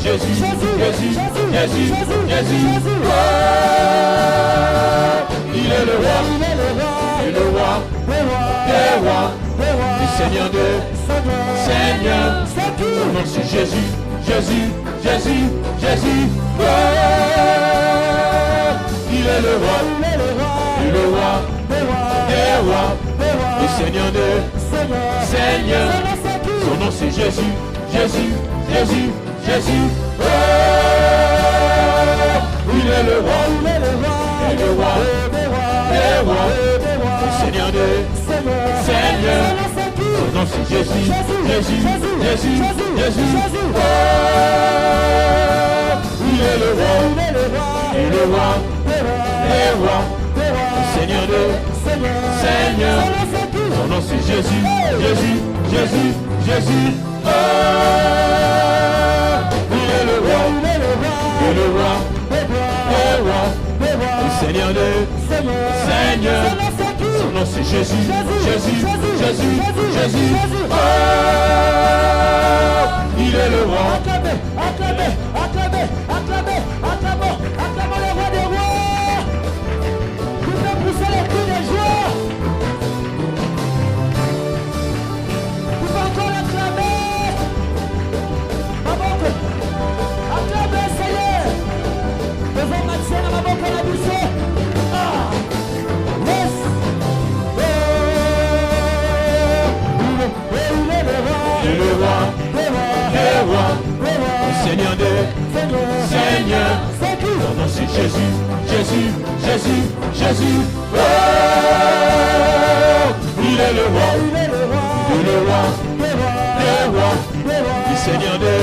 Jésus, Jésus, Jésus, Jésus. Oh, il est le roi, il est le roi, des rois, du Seigneur de Seigneur. Son nom c'est Jésus, Jésus, Jésus, Jésus. Oh, il est le roi, il est le roi, des rois, du Seigneur de Seigneur. Son nom c'est Jésus, Jésus, Jésus, Jésus. Oh, il est le roi, il est le roi, des rois, du Seigneur de Seigneur. Son nom c'est Jésus, Jésus, Jésus, Jésus. Oh, il est le roi, il est le roi, des rois, du Seigneur de Seigneur. Son nom c'est Jésus, Jésus, Jésus, Jésus. Oh, il est le roi, il est le roi, des rois, du Seigneur de Seigneur. Son nom c'est Jésus, Jésus, Jésus, Jésus. Oh, il est le roi. Acclamez, acclamez, acclamez, acclamez, acclamons, acclamons le roi des rois. Nous devons pousser les cris de joie. Nous pouvons encore l'acclamer. Maboko, acclamez Seigneur. Devant Mathieu, Maboko, la bouche. Ah, yes. Il est le roi, des rois, du Seigneur de Seigneur. Son nom c'est Jésus, Jésus, Jésus, Jésus. Oh, il est le roi, il est le roi, des rois, du Seigneur de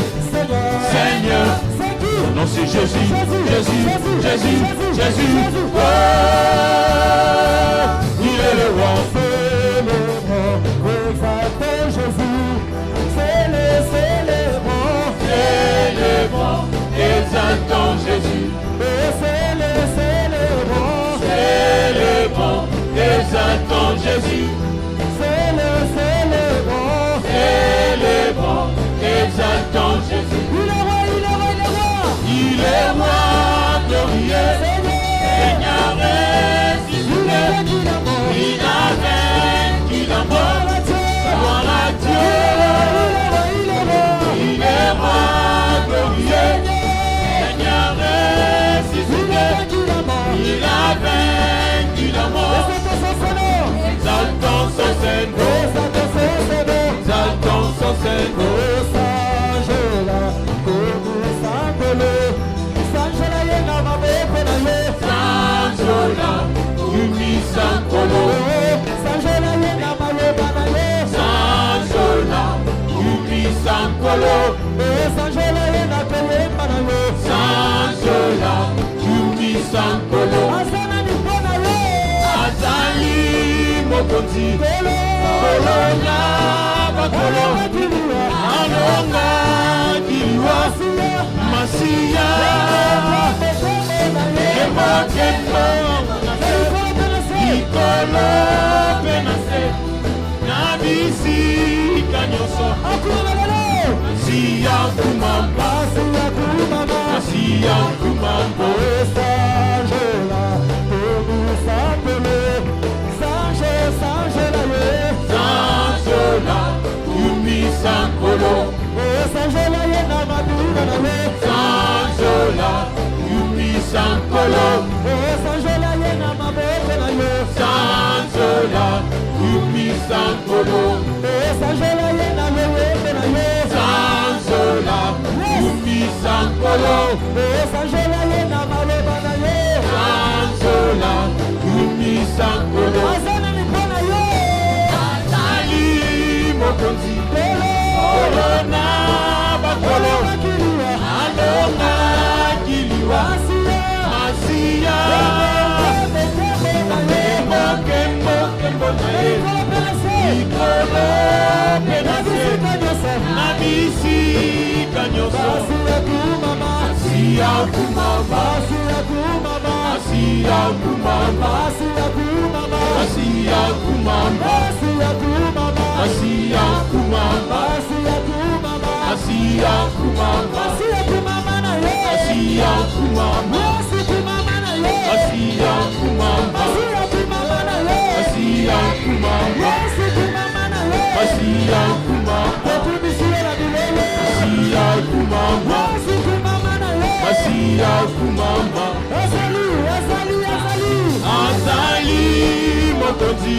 Seigneur. Son nom c'est Jésus, Jésus, Jésus, Jésus. Oh, il est le roi. Exaltons Jésus, célébrons, exaltons Jésus, célébrons, exaltons Jésus. Il est roi, il est roi, il est roi. Il est roi glorieux, Seigneur ressuscité. Il a vaincu la mort. Gloire à Dieu. Il est roi glorieux. Il a vaincu la mort. Exaltons son Seigneur. Exaltons son Seigneur. Sanjola, Yumi Sankolo. Sanjola, Yumi Sankolo. Sanjola, Yumi Sankolo. Azali Mokonzi. Kolona Bakolo. Alonga Kiliwa. Masia. Kemo Kemo. Ikolo Penase. Nabisi Kanyoso. Masia Kumamba. Masia Kumamba. Sanjola, Yumi Sankolo. Sanjola, Yumi Sankolo. Sanjola, Yumi Sankolo. Sanjola, Yumi Sankolo. Sanjola, Yumi Sankolo. Azali Mokonzi. Kolona Bakolo. Alonga Kiliwa. Masia. Kemo Kemo Ikolo Penase. Nabisi Kanyoso. Masia Kumama. Masia Kumama. Masia Kumama. Masia Kumama. Masia Kumama. Masia Kumama. akumama azali mokonzi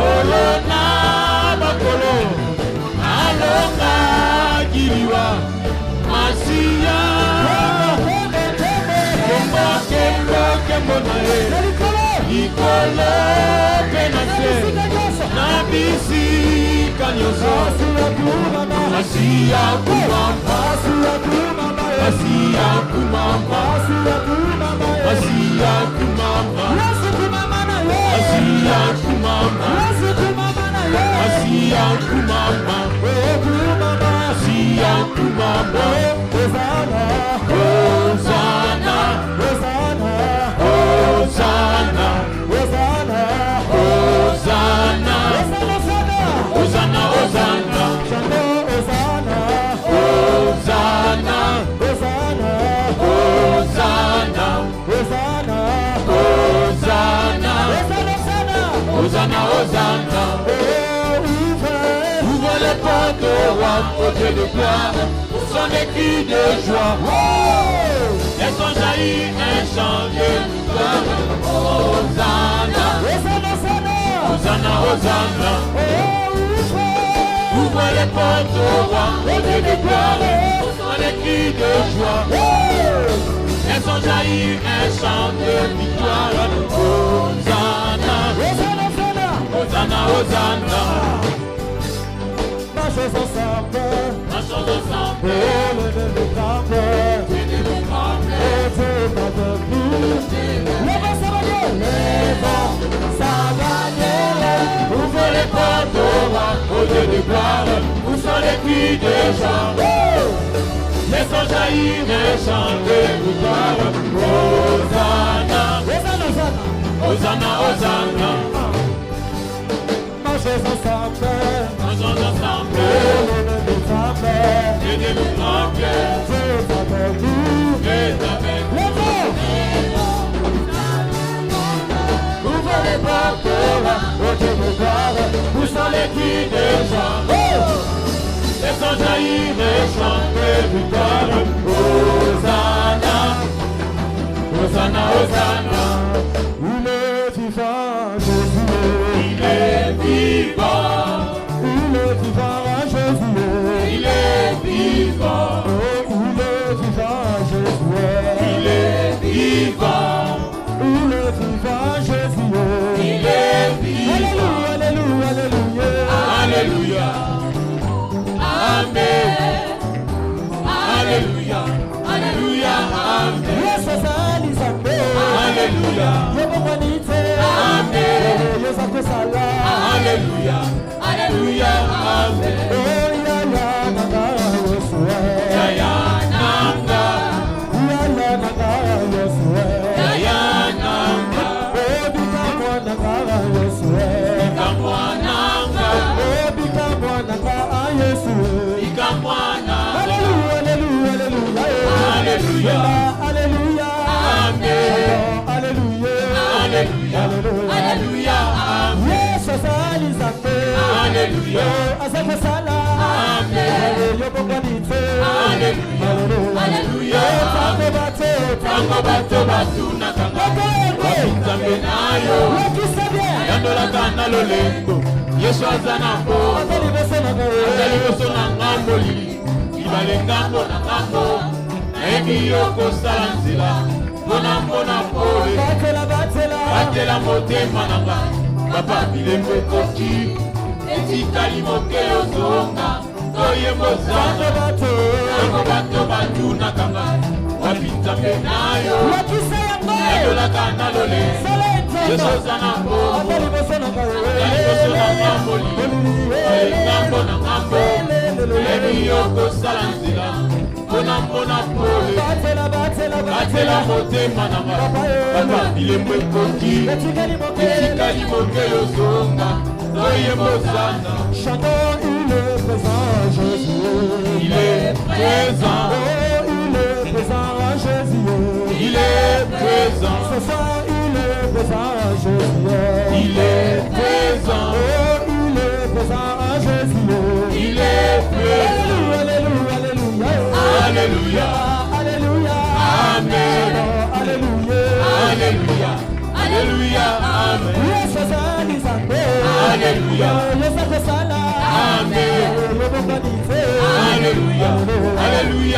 olona bakolo alonga kiliwa masiya kembo na ye likolo pe na se na bisika nyonso masiya kumama masiya kumama masiya kumama masiya kumama masiya kumama masiya kumama Hosanna Hosanna Hosanna Hosanna Hosanna Hosanna Hosanna Hosanna Hosanna ouvre les portes au roi, au Dieu de gloire, son écrit de joie. Elles sont jaillies un chant de gloire. Hosanna Hosanna Hosanna ouvre les portes au roi, au Dieu de gloire, son écrit de joie. Elles sont jaillies un chant de victoire. Hosanna Hosanna Hosanna Marchons ensemble, ensemble, et le début tremble, et tout pas de plus. Les vents ça va bien, ouvre les portes au roi, au Dieu de gloire, où sont les cris de joie. Laissons jaillir un chant de victoire. Hosanna, Hosanna, Hosanna. Marchons ensemble, et de nous tremble, et avec ouvre les portes au roi, au Dieu de gloire, où sont les cris de joie. Laissons jaillir un chant de victoire. Hosanna, Hosanna, Hosanna. il est vivant, Jésus. Il est vivant. Il est vivant, Jésus. Il est vivant. Oh, il est vivant, Jésus. Il est vivant. Il est vivant, Jésus. Il est vivant. Alléluia, alléluia, Alléluia. Amen. Alléluia. Alléluia. Amen. Yes, Alizambe. Alléluia. Amen. Alléluia. Alléluia. Amen. Yaya nanga. Yaya nanga. Ikamwananga. Ikamwana. Alléluia. Amen. Alléluia. Alléluia. Amen. Yes, Alizambe. Alléluia. Alléluia. Tango bato batunakanga wakinzambe nayo yandolaka na lolembo Yesu aza na mbo azali liboso na ngambo libale ngambo na ngambo nayebi yo kosala nzela mpona pole batela motema na ngai papa bilembo ekoki etikali moke ozonga toyembozana tango bato batunaka ngai wapi nzambe nayo yandolaka na lolembo Yesu aza na mbo azali liboso na ngambo ngambo na ngambo nayebi yo kosala nzela mpona pole batela motema na ngai papa bilembo ekoki etikali moke ozonga toyembozana. Chantons, il est présent, Jésus. Il est présent. Oh, il est présent, Jésus. Il est présent. Ce soir, il est présent, Jésus. Il est présent. Oh, il est présent, Jésus. Il est présent. Alléluia, alléluia, Alléluia. alléluia.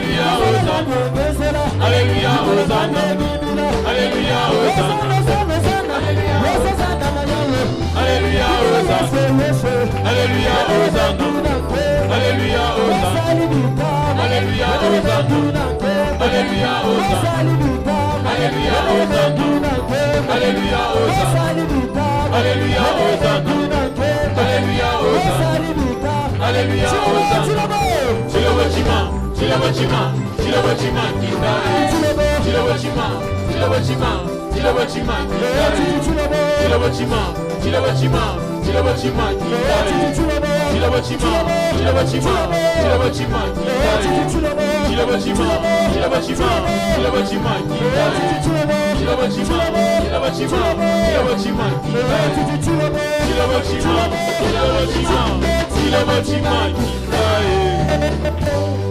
Alléluia, Hosanna. Alléluia, Hosanna. Alléluia, Hosanna. Alléluia, Hosanna. Alléluia, Hosanna. Alléluia, Hosanna. Alléluia, Hosanna. Alléluia, Hosanna. Alléluia, Hosanna. Alléluia, Hosanna. Alléluia, Hosanna. Alléluia, Hosanna. Alléluia, Hosanna. Tu le bâtiment, tu le bâtiment, tu le bâtiment qui t'arrive. Tu le bâtiment, tu le bâtiment, tu le bâtiment qui t'arrive. Tu le bâtiment, tu le bâtiment, tu le bâtiment qui t'arrive. Tu le bâtiment, tu le bâtiment, tu le bâtiment qui t'arrive. Tu le bâtiment, tu le bâtiment, tu le bâtiment qui t'arrive. Tu le bâtiment, tu le bâtiment, tu le bâtiment qui t'arrive. Tu le bâtiment, tu le bâtiment, tu le bâtiment qui t'arrive.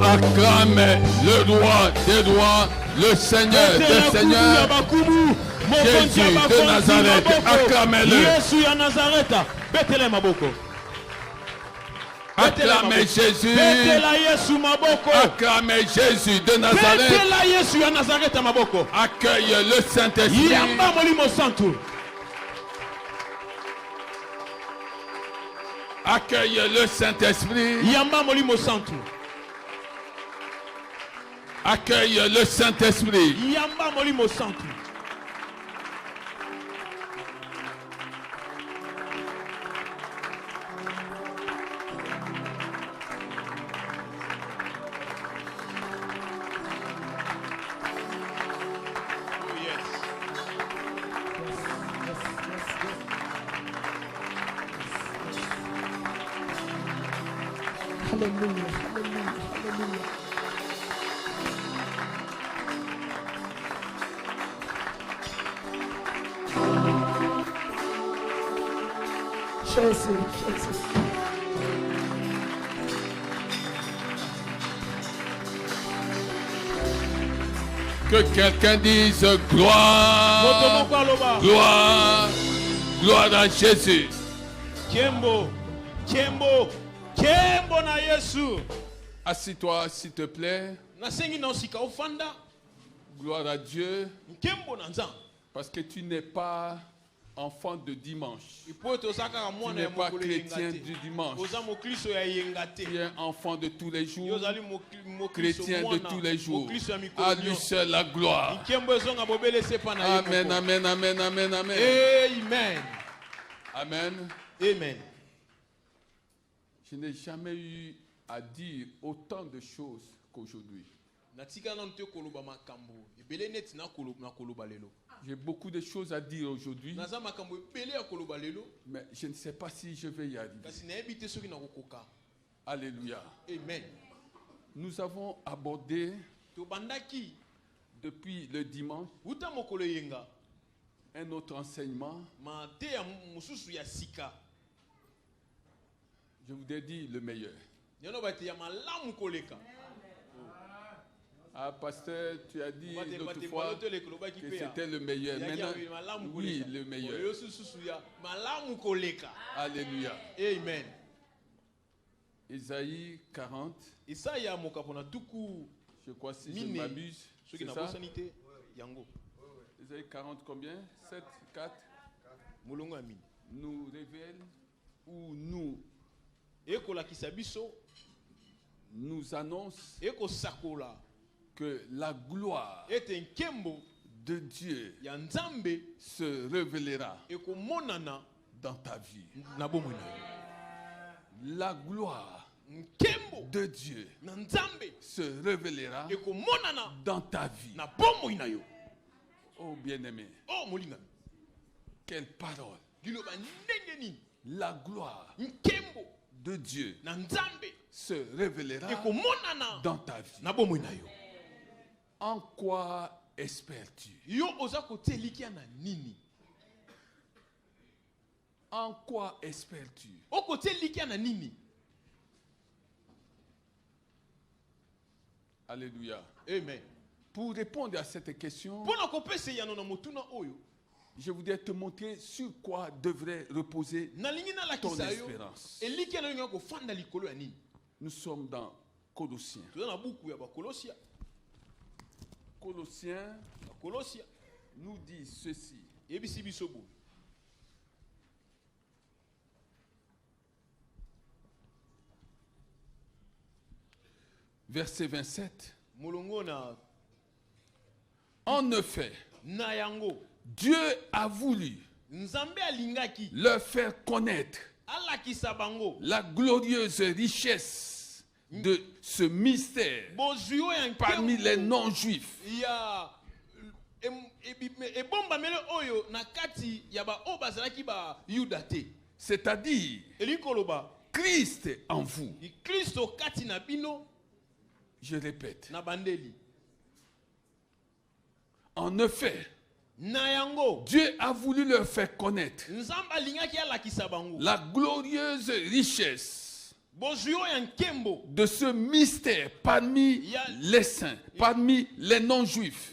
Acclamez le roi des rois, le Seigneur des seigneurs, Jésus de Nazareth. Acclamez-le. Acclamez Jésus. Acclamez Jésus de Nazareth. Accueille le Saint-Esprit. Accueille le Saint-Esprit. Accueille le Saint-Esprit. Hallelujah, hallelujah, hallelujah. Jésus, Jésus. Que quelqu'un dise gloire, gloire, gloire à Jésus. Kiembo, Kiembo, Kiembo na Yesu. Assis-toi s'il te plaît. Nasengi na usika ufanda. Gloire à Dieu. Kiembo na nzambe. Parce que tu n'es pas enfant de dimanche. Tu Tu n'es pas chrétien du dimanche. Tu es enfant de tous les jours. Chrétien de tous les jours. À lui seul la gloire. Amen, amen, amen, amen, amen. Amen. Amen. Amen. Je n'ai jamais eu à dire autant de choses qu'aujourd'hui. J'ai beaucoup de choses à dire aujourd'hui, mais je ne sais pas si je vais y arriver. Alléluia. Amen. Nous avons abordé depuis le dimanche un autre enseignement. Je vous ai dit le meilleur. Ah, pasteur, tu as dit l'autre fois que c'était le meilleur. Maintenant, oui, le meilleur. Alléluia. Amen. Isaïe 40. Je crois si je ne m'abuse. C'est ça? Isaïe 40 combien? 7, 4. Nous révèle ou nous annonce que la gloire de Dieu se révélera dans ta vie. La gloire de Dieu se révélera dans ta vie. Oh bien-aimé, quelle parole! La gloire de Dieu se révélera dans ta vie. En quoi espères-tu? En quoi espères-tu? Alléluia. Amen. Pour répondre à cette question, je voudrais te montrer sur quoi devrait reposer ton espérance. Nous sommes dans Colossiens. Colossiens nous dit ceci. Verset 27. En effet, Dieu a voulu leur faire connaître la glorieuse richesse de ce mystère parmi les non-juifs. C'est-à-dire Christ en vous. Je répète. En effet, Dieu a voulu leur faire connaître la glorieuse richesse de ce mystère parmi les saints, parmi les non-juifs.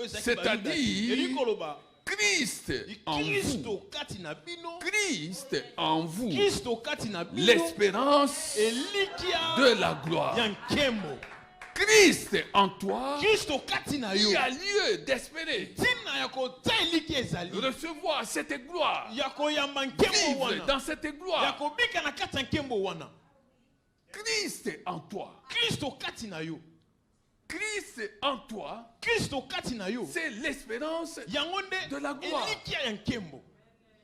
C'est-à-dire Christ en vous. Christ en vous. L'espérance de la gloire. Christ en toi. Il y a lieu d'espérer. Recevoir cette gloire. Vivre dans cette gloire. Christ en toi. Christ en toi, c'est l'espérance de la gloire.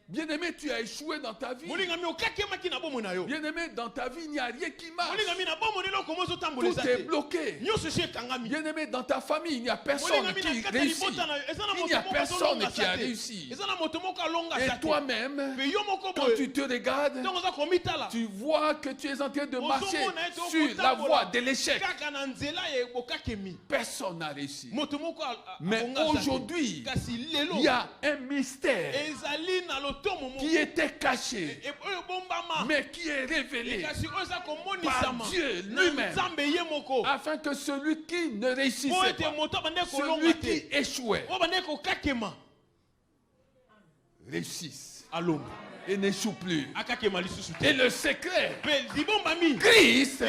Bien-aimé, tu as échoué dans ta vie. Bien-aimé, dans ta vie, il n'y a rien qui marche. Tout est bloqué. Bien-aimé, dans ta famille, il n'y a personne qui réussit. Il n'y a personne qui a réussi. Et toi-même, quand tu te regardes, tu vois que tu es en train de marcher sur la voie de l'échec. Personne n'a réussi. Mais aujourd'hui, il y a un mystère qui était caché, mais qui est révélé par Dieu lui-même, afin que celui qui ne réussissait pas, celui qui échouait, réussisse et n'échoue plus. Et le secret, Christ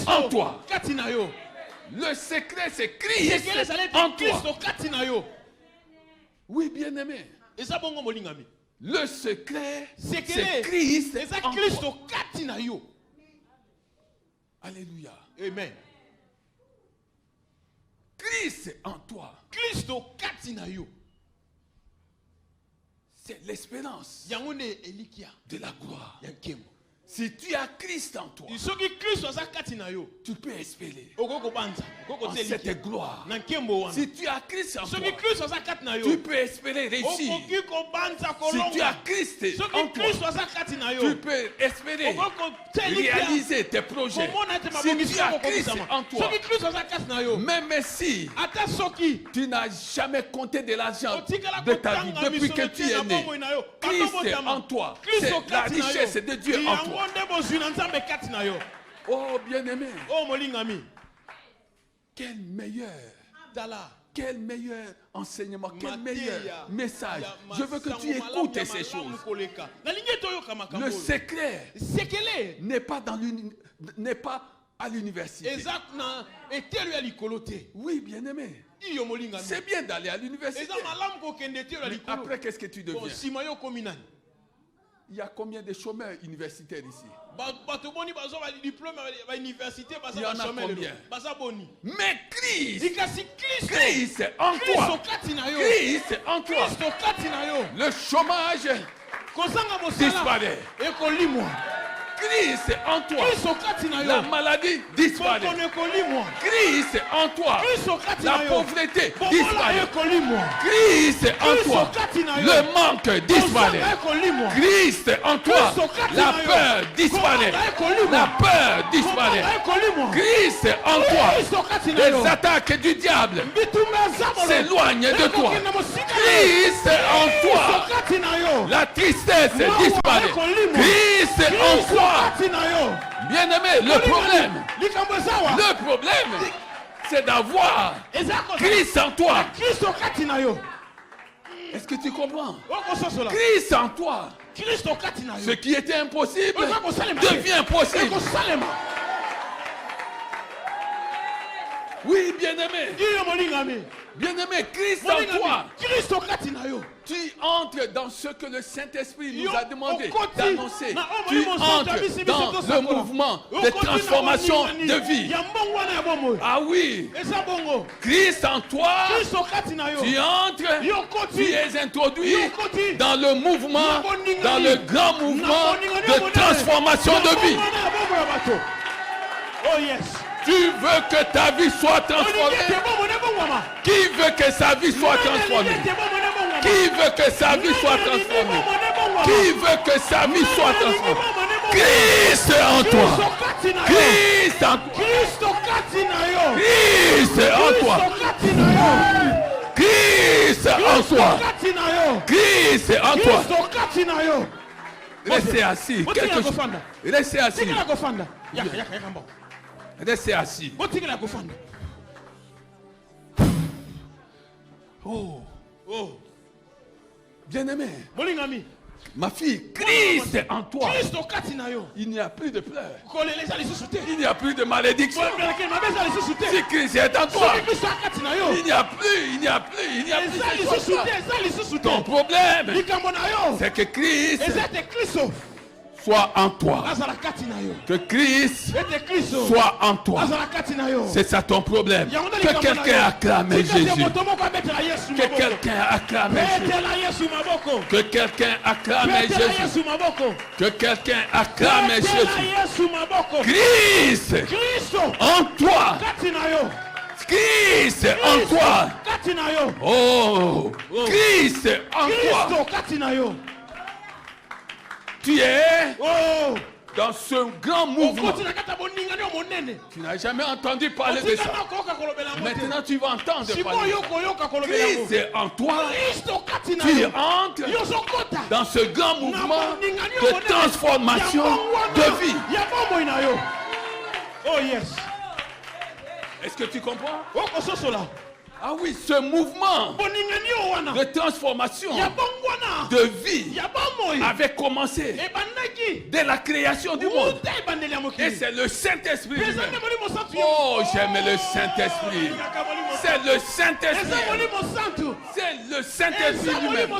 en toi. Le secret, c'est Christ en toi. Oui, bien-aimé. Le secret, c'est Christ en toi. Alléluia. Amen. Christ en toi. C'est l'espérance de la gloire. Si tu as Christ en toi, tu peux espérer en cette gloire. Si tu as Christ en toi, tu peux espérer réussir. Si tu as Christ en toi, tu peux espérer réaliser tes projets. Si tu as Christ en toi, même si tu n'as jamais compté de l'argent de ta vie depuis que tu es né, Christ en toi, c'est la richesse de Dieu en toi. Oh bien-aimé, quel meilleur enseignement, quel meilleur message. Je veux que tu écoutes ces choses. Le secret n'est pas à l'université. Oui, bien-aimé. C'est bien d'aller à l'université. Mais après, qu'est-ce que tu deviens? Il y a combien de chômeurs universitaires ici? Il y en a combien? Mais Christ en toi. Christ en toi. Le chômage disparaît. Christ en toi. La maladie disparaît. Christ en toi. La pauvreté disparaît. Christ en toi. Le manque disparaît. Christ en toi. La peur disparaît. La peur disparaît. Christ en toi. Les attaques du diable s'éloignent de toi. Christ en toi. La tristesse disparaît. Christ en toi. Bien-aimé, le problème, c'est d'avoir Christ en toi. Est-ce que tu comprends? Christ en toi. Ce qui était impossible devient possible. Oui, bien-aimé. Bien-aimé, Christ en toi. Tu entres dans ce que le Saint-Esprit nous a demandé d'annoncer. Tu entres dans le mouvement de transformation de vie. Ah oui. Christ en toi. Tu entres. Tu es introduit dans le mouvement, dans le grand mouvement de transformation de vie. Oh yes. Tu veux que ta vie soit transformée? Qui veut que sa vie soit transformée? Qui veut que sa vie soit transformée? Qui veut que sa vie soit transformée? Christ en toi. Christ en toi. Christ en toi. Christ en toi. Christ en toi. Restez assis. Restez assis. Restez assis. Oh. Bien-aimé. Ma fille, Christ est en toi. Il n'y a plus de pleurs. Il n'y a plus de malédiction. Si Christ est en toi, il n'y a plus. Ton problème, c'est que Christ soit en toi. Que Christ soit en toi. C'est ça ton problème. Que quelqu'un acclame Jésus. Que quelqu'un acclame Jésus. Que quelqu'un acclame Jésus. Que quelqu'un acclame Jésus. Christ en toi. Christ en toi. Oh, Christ en toi. Tu es dans ce grand mouvement. Tu n'as jamais entendu parler de ça. Maintenant tu vas entendre parler de ça. Christ est en toi. Tu entres dans ce grand mouvement de transformation de vie. Oh yes. Est-ce que tu comprends? Ah oui, ce mouvement de transformation de vie avait commencé dès la création du monde. Et c'est le Saint-Esprit lui-même. Oh, j'aime le Saint-Esprit. C'est le Saint-Esprit. C'est le Saint-Esprit lui-même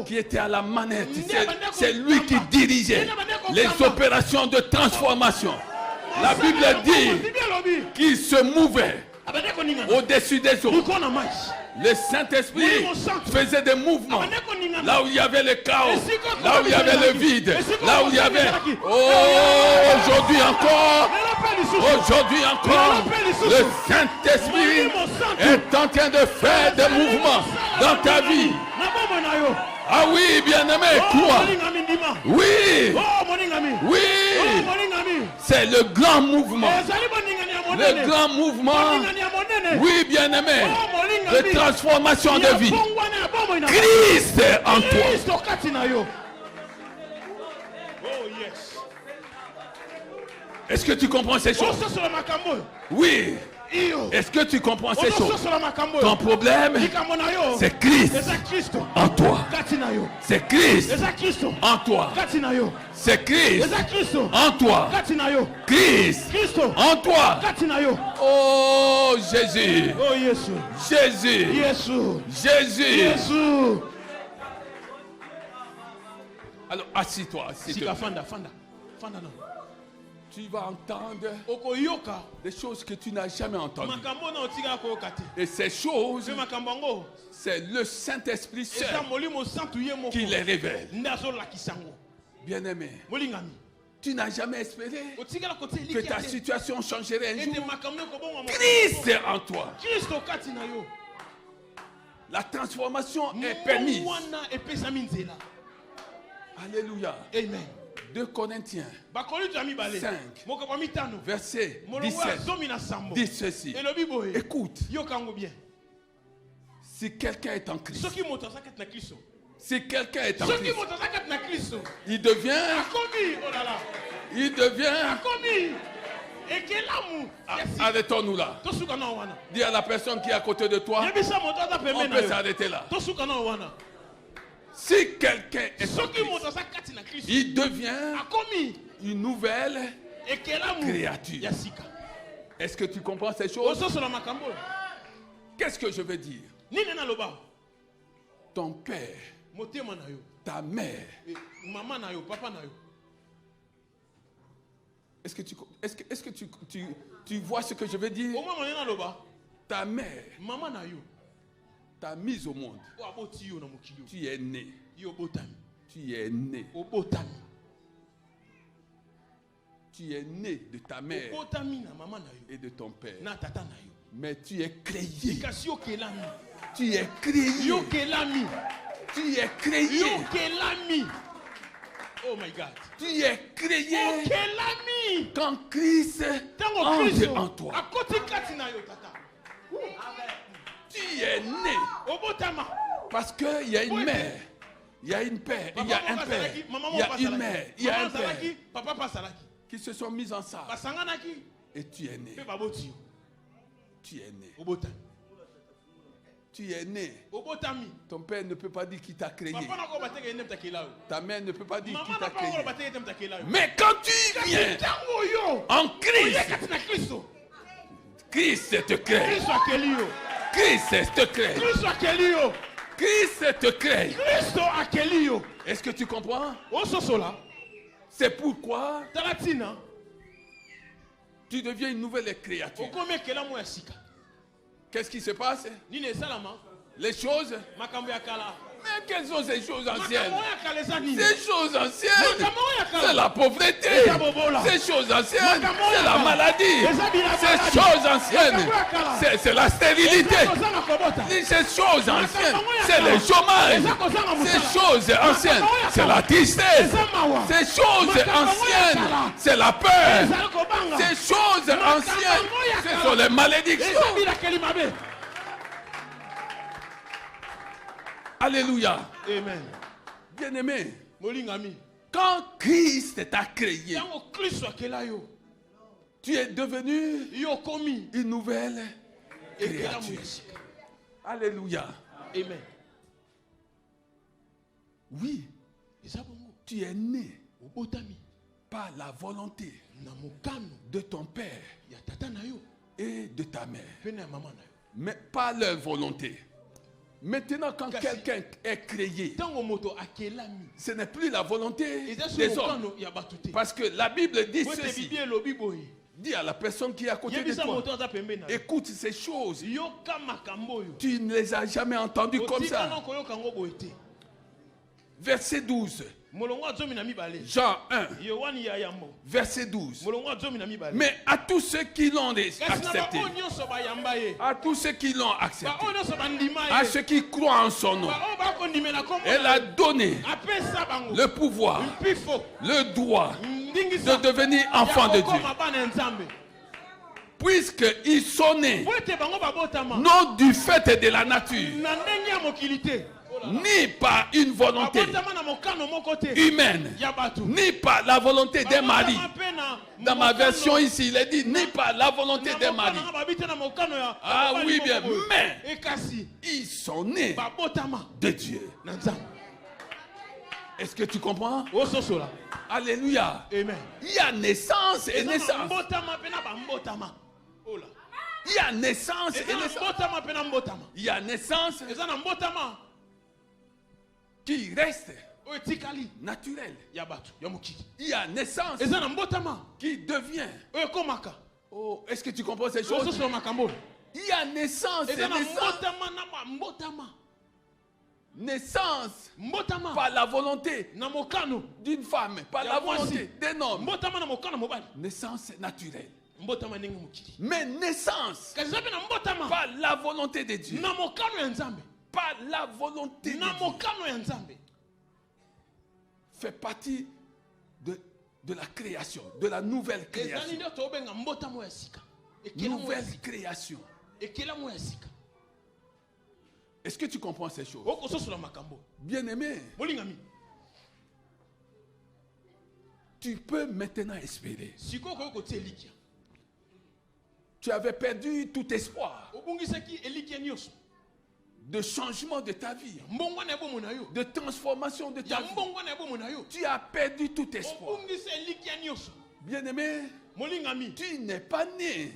qui était à la manette. C'est lui qui dirigeait les opérations de transformation. La Bible dit qu'il se mouvait au-dessus des eaux. Le Saint-Esprit faisait des mouvements là où il y avait le chaos, là où il y avait le vide, là où il y avait... Oh, aujourd'hui encore, le Saint-Esprit est en train de faire des mouvements dans ta vie. Ah oui, bien-aimé, toi. Oui. Oui. C'est le grand mouvement. Le grand mouvement. Oui, bien-aimé. De transformation de vie. Christ est en toi. Est-ce que tu comprends ces choses? Oui. Est-ce que tu comprends ces choses? Ton problème, c'est Christ en toi. C'est Christ en toi. C'est Christ en toi. Christ en toi. Oh Jésus. Jésus. Alors assis-toi. Tu vas entendre des choses que tu n'as jamais entendues. Et ces choses, c'est le Saint-Esprit seul qui les révèle. Bien-aimé, tu n'as jamais espéré que ta situation changerait un jour. Christ est en toi. La transformation est permise. Alléluia. Amen. 2 Corinthiens 5, verset 17, dit ceci. Écoute, si quelqu'un est en Christ, si quelqu'un est en Christ, il devient, arrêtons-nous là. Dis à la personne qui est à côté de toi, on peut s'arrêter là. Si quelqu'un est en Christ, il devient une nouvelle créature. Est-ce que tu comprends ces choses? Qu'est-ce que je veux dire? Ton père, ta mère, est-ce que tu vois ce que je veux dire? Ta mère t'a mise au monde. Tu es né. Tu es né. Tu es né de ta mère et de ton père. Mais tu es créé. Tu es créé. Tu es créé. Oh my God. Tu es créé quand Christ entre en toi. Tu es né parce qu'il y a une mère, il y a une père, il y a un père, il y a une mère, il y a un père qui se sont mis ensemble. Et tu es né. Tu es né. Tu es né. Ton père ne peut pas dire qui t'a créé. Ta mère ne peut pas dire qui t'a créé. Mais quand tu viens en Christ, Christ te crée. Christ te crée. Christ te crée. Est-ce que tu comprends? C'est pourquoi tu deviens une nouvelle créature. Qu'est-ce qui se passe? Les choses. Mais quelles sont ces choses anciennes? Ces choses anciennes, c'est la pauvreté. Ces choses anciennes, c'est la maladie. Ces choses anciennes, c'est la stérilité. Ces choses anciennes, c'est le chômage. Ces choses anciennes, c'est la tristesse. Ces choses anciennes, c'est la peur. Ces choses anciennes, ce sont les malédictions. Alléluia. Amen. Bien-aimé, quand Christ t'a créé, tu es devenu une nouvelle créature. Alléluia. Amen. Oui, tu es né par la volonté de ton père et de ta mère, mais pas leur volonté. Maintenant, quand quelqu'un est créé, ce n'est plus la volonté des hommes. Parce que la Bible dit ceci. Dis à la personne qui est à côté de toi, écoute ces choses. Tu ne les as jamais entendues comme ça. Verset 12. Jean 1, verset 12. Mais à tous ceux qui l'ont accepté, à tous ceux qui l'ont accepté, à ceux qui croient en son nom, elle a donné le pouvoir, le droit de devenir enfant de Dieu. Puisqu'ils sont nés, non du fait de la nature, ni par une volonté humaine, ni par la volonté d'un mari. Dans ma version ici, il est dit ni par la volonté d'un mari. Ah oui, bien, mais ils sont nés de Dieu. Est-ce que tu comprends? Alléluia. Amen. Il y a naissance et naissance. Il y a naissance et naissance. Il y a naissance qui reste naturel. Il y a naissance qui devient. Oh, est-ce que tu comprends ces choses? Il y a naissance et naissance. Naissance par la volonté d'une femme, par la volonté d'un homme. Naissance naturelle. Mais naissance par la volonté de Dieu. Par la volonté de Dieu. Fait partie de la création, de la nouvelle création. Nouvelle création. Est-ce que tu comprends ces choses? Bien-aimé, tu peux maintenant espérer. Tu avais perdu tout espoir. de changement de ta vie, de transformation de ta vie. Tu as perdu tout espoir. Bien-aimé, tu n'es pas né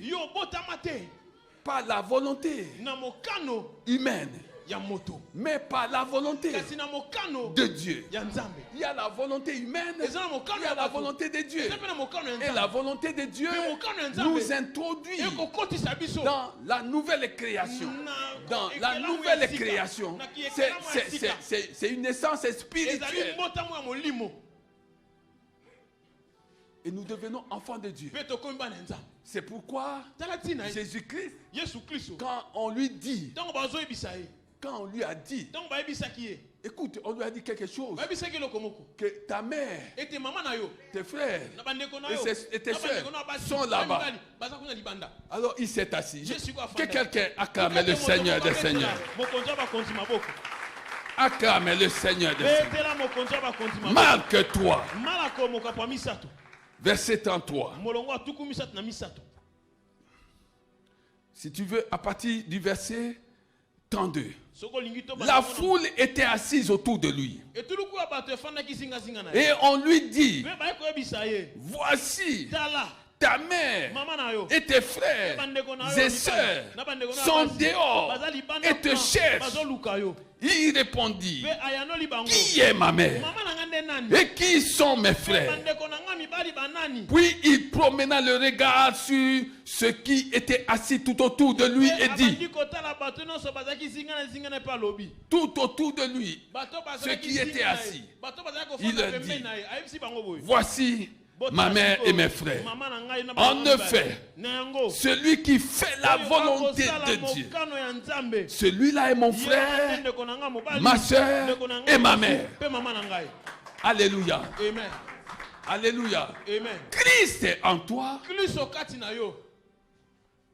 par la volonté humaine, mais par la volonté de Dieu. Il y a la volonté humaine, il y a la volonté de Dieu. Et la volonté de Dieu nous introduit dans la nouvelle création. Dans la nouvelle création, c'est une naissance spirituelle. Et nous devenons enfants de Dieu. C'est pourquoi Jésus-Christ, quand on lui dit, quand on lui a dit, écoute, on lui a dit quelque chose, que ta mère, tes frères et tes soeurs sont là-bas. Alors il s'est assis. Que quelqu'un acclame le Seigneur des Seigneurs. Acclame le Seigneur des Seigneurs. Marque-toi. Verset 33. Si tu veux, à partir du verset 32. La foule était assise autour de lui. Et on lui dit, voici ta mère et tes frères et sœurs sont dehors et te cherchent. Il répondit, qui est ma mère et qui sont mes frères? Puis il promena le regard sur ceux qui étaient assis tout autour de lui et dit, tout autour de lui, ceux qui étaient assis, il leur dit, voici ma mère et mes frères. En effet, celui qui fait la volonté de Dieu, celui-là est mon frère, ma soeur et ma mère. Alléluia. Amen. Alléluia. Amen. Christ est en toi.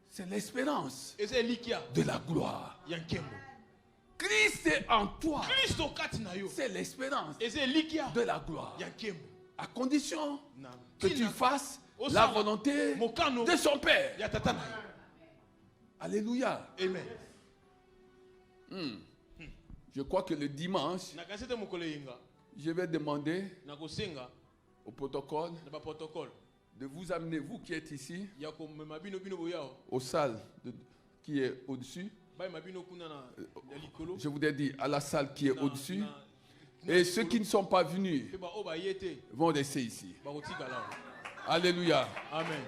C'est l'espérance de la gloire. Christ est en toi. C'est l'espérance de la gloire. À condition que tu fasses la volonté de son Père. Alléluia. Amen. Je crois que le dimanche, je vais demander au protocole de vous amener, vous qui êtes ici, aux salles qui est au-dessus. Je voudrais dire à la salle qui est au-dessus. Et ceux qui ne sont pas venus vont rester ici. Alléluia. Amen.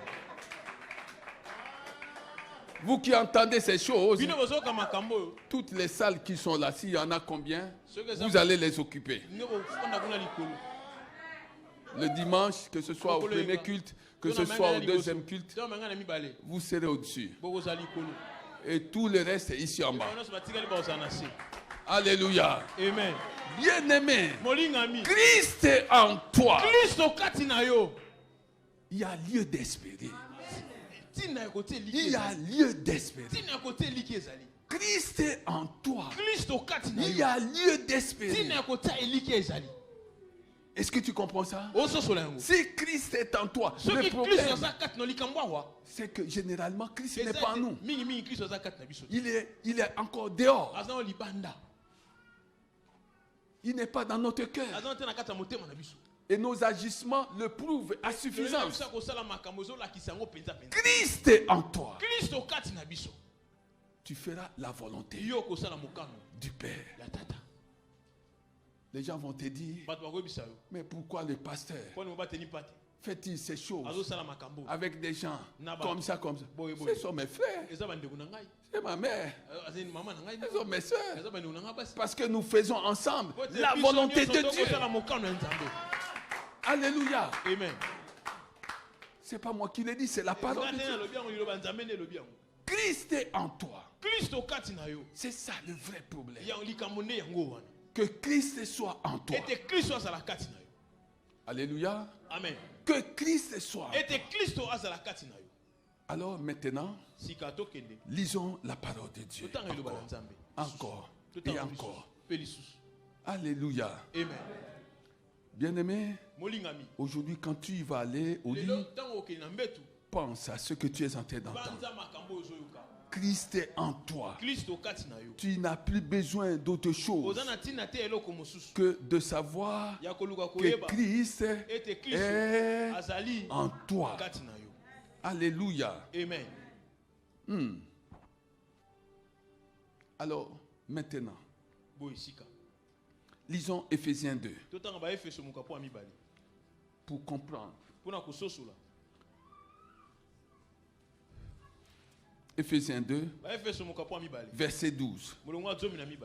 Vous qui entendez ces choses, toutes les salles qui sont là, s'il y en a combien, vous allez les occuper. Le dimanche, que ce soit au premier culte, que ce soit au deuxième culte, vous serez au-dessus. Et tout le reste est ici en bas. Alléluia. Amen. Bien-aimé, Christ est en toi. Il y a lieu d'espérer. Il y a lieu d'espérer. Christ est en toi. Il y a lieu d'espérer. Est-ce que tu comprends ça? Si Christ est en toi, le problème, c'est que généralement Christ n'est pas en nous. Il est encore dehors. Il n'est pas dans notre cœur. Et nos agissements le prouvent à suffisance. Christ est en toi. Tu feras la volonté du Père. Les gens vont te dire, mais pourquoi le pasteur fait-il ces choses avec des gens comme ça, comme ça? Ce sont mes frères, c'est ma mère, ce sont mes soeurs. Parce que nous faisons ensemble la volonté de Dieu. Alléluia. Amen. C'est pas moi qui l'ai dit, c'est la parole de Dieu. Christ est en toi. C'est ça le vrai problème. Que Christ soit en toi. Alléluia. Amen. Que Christ soit en toi. Alors maintenant, lisons la parole de Dieu. Encore et encore. Alléluia. Amen. Bien-aimé, aujourd'hui quand tu vas aller au lit, pense à ce que tu es en train d'entendre. Christ est en toi, tu n'as plus besoin d'autre chose que de savoir que Christ est en toi. Alléluia. Amen. Alors, maintenant, lisons Éphésiens 2 pour comprendre. Éphésiens 2, verset 12.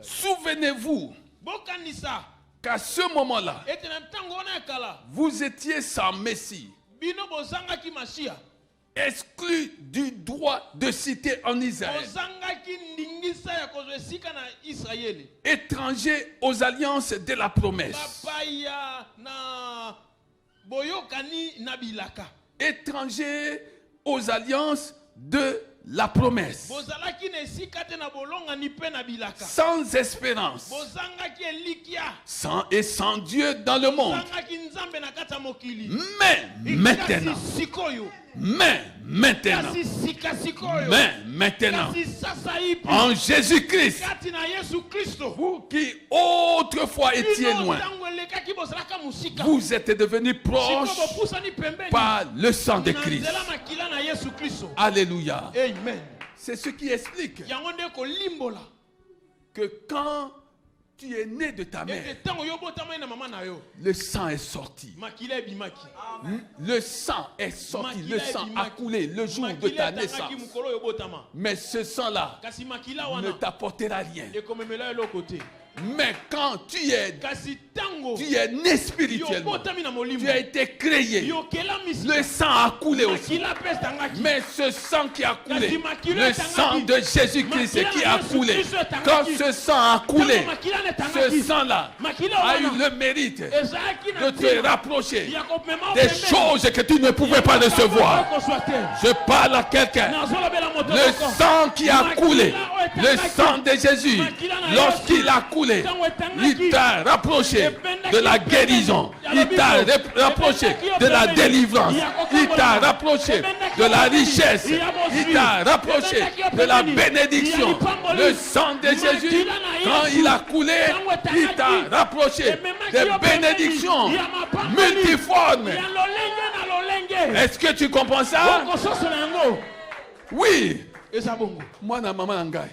Souvenez-vous qu'à ce moment-là, vous étiez sans Messie, exclus du droit de cité en Israël, étrangers aux alliances de la promesse, étrangers aux alliances de la promesse, sans espérance, sans Dieu dans le monde. Mais maintenant, en Jésus-Christ, vous qui autrefois étiez loin, vous êtes devenus proches par le sang de Christ. Alléluia. Amen. C'est ce qui explique que quand tu es né de ta mère, le sang est sorti. Le sang est sorti. Le sang a coulé le jour de ta naissance. Mais ce sang-là ne t'apportera rien. Mais quand tu es né spirituellement, tu as été créé, le sang a coulé aussi. Mais ce sang qui a coulé, le sang de Jésus-Christ qui a coulé, quand ce sang a coulé, ce sang-là a eu le mérite de te rapprocher des choses que tu ne pouvais pas recevoir. Je parle à quelqu'un. Le sang qui a coulé, le sang de Jésus, lorsqu'il a coulé, il t'a rapproché de la guérison, il t'a rapproché de la délivrance, il t'a rapproché de la richesse, il t'a rapproché de la bénédiction. Le sang de Jésus, quand il a coulé, il t'a rapproché des bénédictions multiformes. Est-ce que tu comprends ça? Oui. Moi, na maman nangai.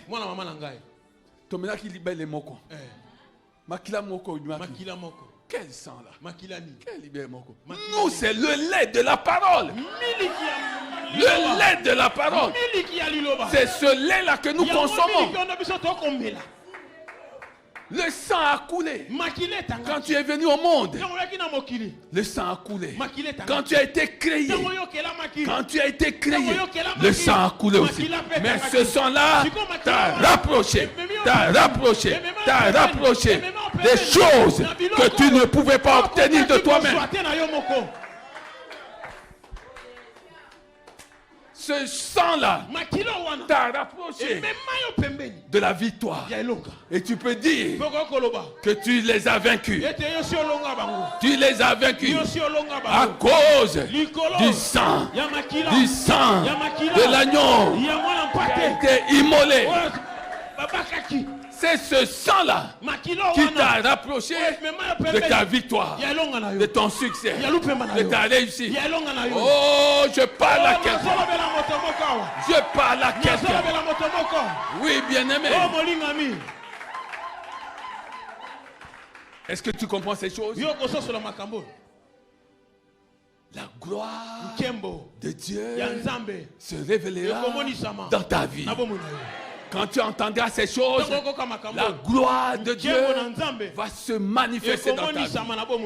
Tomena qui libère les moko. Makila moko. Quel sang là? Quel libère moko? Nous, c'est le lait de la parole. Le lait de la parole. C'est ce lait là que nous consommons. Le sang a coulé. Quand tu es venu au monde, le sang a coulé. Quand tu as été créé, le sang a coulé aussi. Mais ce sang-là t'a rapproché des choses que tu ne pouvais pas obtenir de toi-même. Ce sang-là t'a rapproché de la victoire. Et tu peux dire que tu les as vaincus. Tu les as vaincus à cause du sang de l'agneau qui a été immolé. C'est ce sang-là qui t'a rapproché de ta victoire, de ton succès, de ta réussite. Oh, je parle à quelqu'un. Je parle à quelqu'un. Oui, bien-aimé. Est-ce que tu comprends ces choses? La gloire de Dieu se révélera dans ta vie. Quand tu entendras ces choses, la gloire de Dieu va se manifester dans ta vie.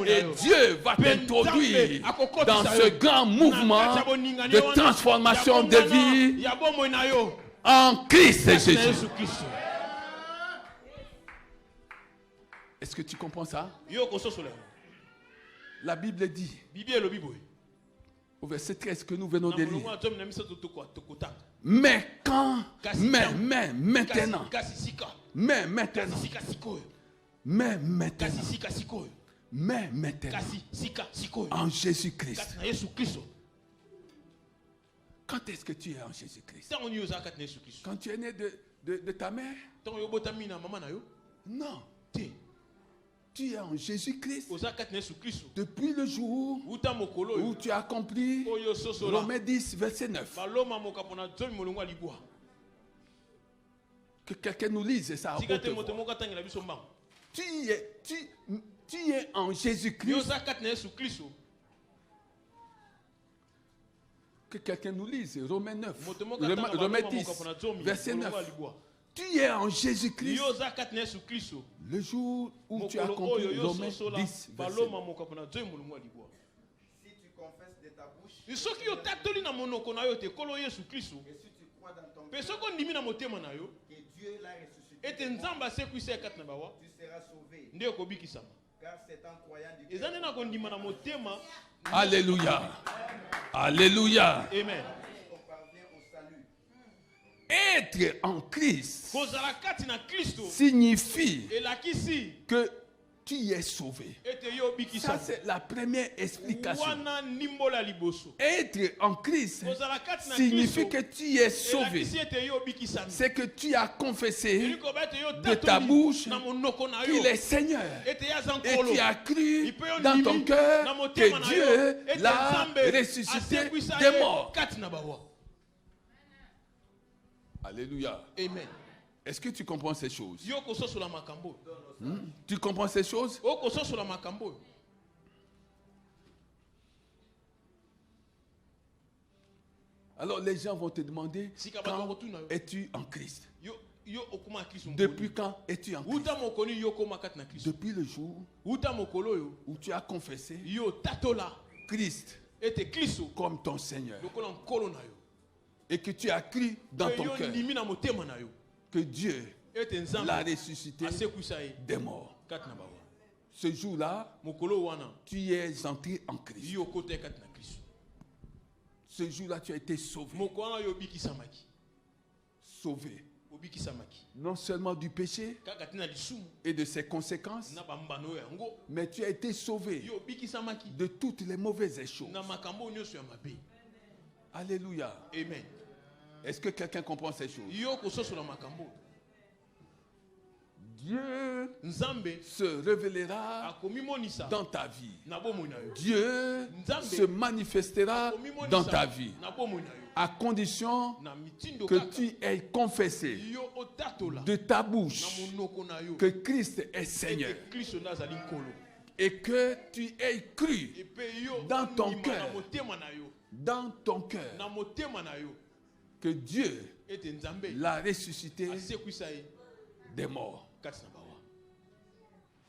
Et Dieu va t'introduire dans ce grand mouvement de transformation de vie en Christ Jésus. Est-ce que tu comprends ça? La Bible dit, au verset 13 que nous venons de lire, maintenant, en Jésus-Christ, Quand est-ce que tu es en Jésus-Christ? Quand tu es né de ta mère? Non. Tu es en Jésus-Christ depuis le jour où tu as accompli Romains 10, verset 9. Que quelqu'un nous lise ça à haute voix. Tu es en Jésus-Christ. Que quelqu'un nous lise Romains 9, Romains 10, verset 9. Tu es en Jésus-Christ le jour où tu as accompli Romains 10, verset 9. Si tu confesses de ta bouche et si tu crois dans ton cœur que Dieu l'a ressuscité, tu seras sauvé. Car c'est en croyant du cœur. Alléluia. Alléluia. Amen. On parvient au salut. Être en Christ signifie que tu es sauvé. Ça, c'est la première explication. Être en Christ signifie que tu es sauvé. C'est que tu as confessé de ta bouche qu'il est Seigneur. Et tu as cru dans ton cœur que Dieu l'a ressuscité des morts. Alléluia. Amen. Est-ce que tu comprends ces choses? Tu comprends ces choses? Alors les gens vont te demander, quand es-tu en Christ? Depuis quand es-tu en Christ? Depuis le jour où tu as confessé Christ comme ton Seigneur. Et que tu as cru dans ton cœur que Dieu l'a ressuscité des morts. Ce jour-là, tu es entré en Christ. Ce jour-là, tu as été sauvé. Sauvé. Non seulement du péché et de ses conséquences, mais tu as été sauvé de toutes les mauvaises choses. Alléluia. Amen. Est-ce que quelqu'un comprend ces choses? Dieu se révélera dans ta vie. Dieu se manifestera dans ta vie à condition que tu aies confessé de ta bouche que Christ est Seigneur et que tu aies cru dans ton cœur que Dieu l'a ressuscité des morts.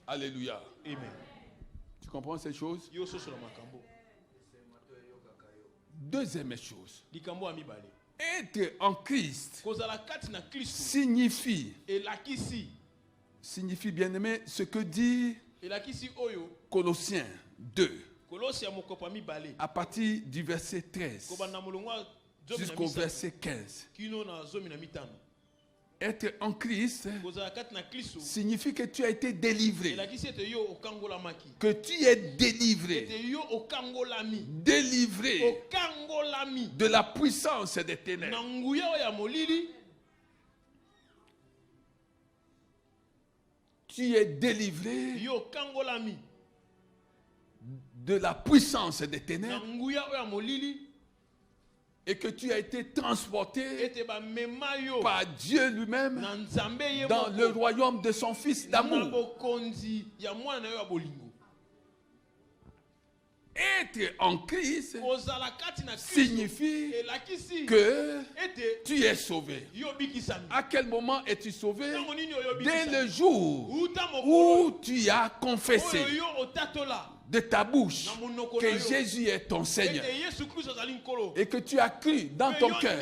Alléluia. Amen. Tu comprends ces choses? Deuxième chose. Être en Christ signifie bien aimé ce que dit Colossiens 2 à partir du verset 13 jusqu'au verset 15. Être en Christ signifie que tu as été délivré. Que tu es délivré. Délivré de la puissance des ténèbres. Tu es délivré de la puissance des ténèbres. Et que tu as été transporté par Dieu lui-même dans le royaume de son Fils d'amour. Être en Christ signifie que tu es sauvé. À quel moment es-tu sauvé? Dès le jour où tu as confessé de ta bouche que Jésus est ton Seigneur et que tu as cru dans ton cœur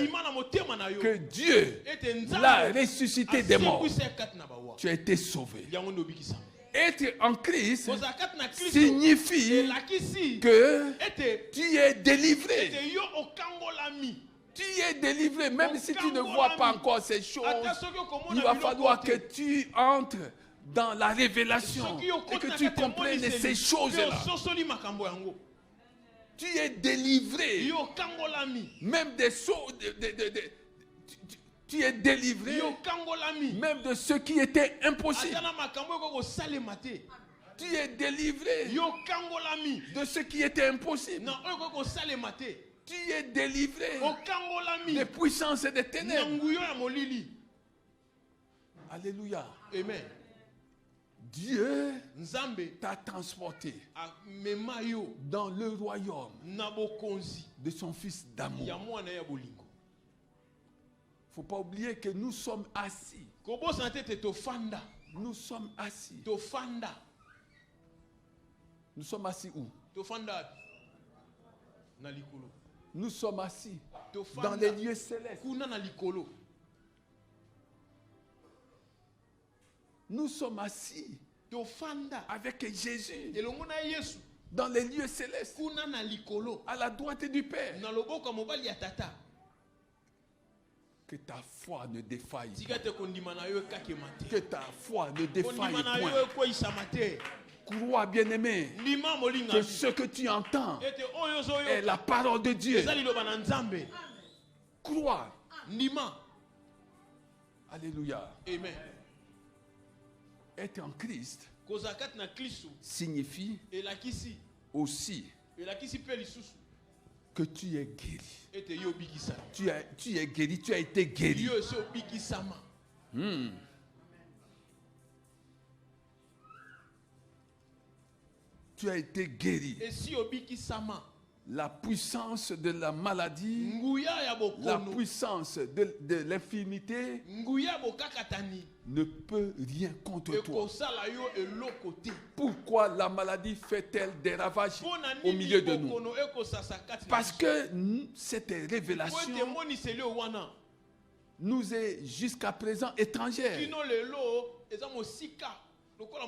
que Dieu l'a ressuscité des morts, tu as été sauvé. Être en Christ signifie que tu es délivré. Tu es délivré, même si tu ne vois pas encore ces choses. Il va falloir que tu entres dans la révélation et que tu comprennes ces choses-là. Tu es délivré. Yo kangolami. Même des choses. Tu es délivré. Yo kangolami. Même de ce qui était impossible. Atana makambo ko salemate. Tu es délivré. Yo kangolami. De ce qui était impossible. Na oyo ko salemate. Tu es délivré. O kangolami. Des puissances et des ténèbres. Nanguyo ya molili. Alléluia. Amen. Dieu Nzambe t'a transporté memayo dans le royaume na bokonzi de son fils d'amour. ya mwana ya bolingo. Faut pas oublier que nous sommes assis. Kobo santete to fanda. Nous sommes assis. To fanda. Nous sommes assis où? To fanda. Na likolo. Nous sommes assis To fanda. dans les lieux célestes. Kuna na likolo. Nous sommes assis To fanda. avec Jésus Elongo na Yesu. dans les lieux célestes, Kuna na likolo. à la droite du Père. Na loboko mobali ya tata. Que ta foi ne défaille pas. Tika te kondima na yo kakemate. Que ta foi ne défaille Kondima na point. yo ko isamate. Crois, bien-aimé, Lima molinga. que ce que tu entends Ete oyo zo yo. est la parole de Dieu. Ezali loba na Nzambe. Crois. Lima. Alléluia. Amen. Être en Christ Kozakat na Kristo. signifie Elakisi. aussi Elakisi pe lisusu. que tu es guéri. Ete yo bikisama. Tu es guéri, tu as été guéri. Yo so bikisama. Tu as été guéri. Et si obikisama. La puissance de la maladie, Nguya ya la bokono. puissance de l'infirmité Nguya bokakatani. ne peut rien contre toi. Ekosala yo elokote. Pourquoi la maladie fait-elle des ravages Pona au nini milieu de nous? bokono ekosasa kati. Parce que cette révélation Kwete moni selio wana. nous est jusqu'à présent étrangère. Kino lelo eza mosika.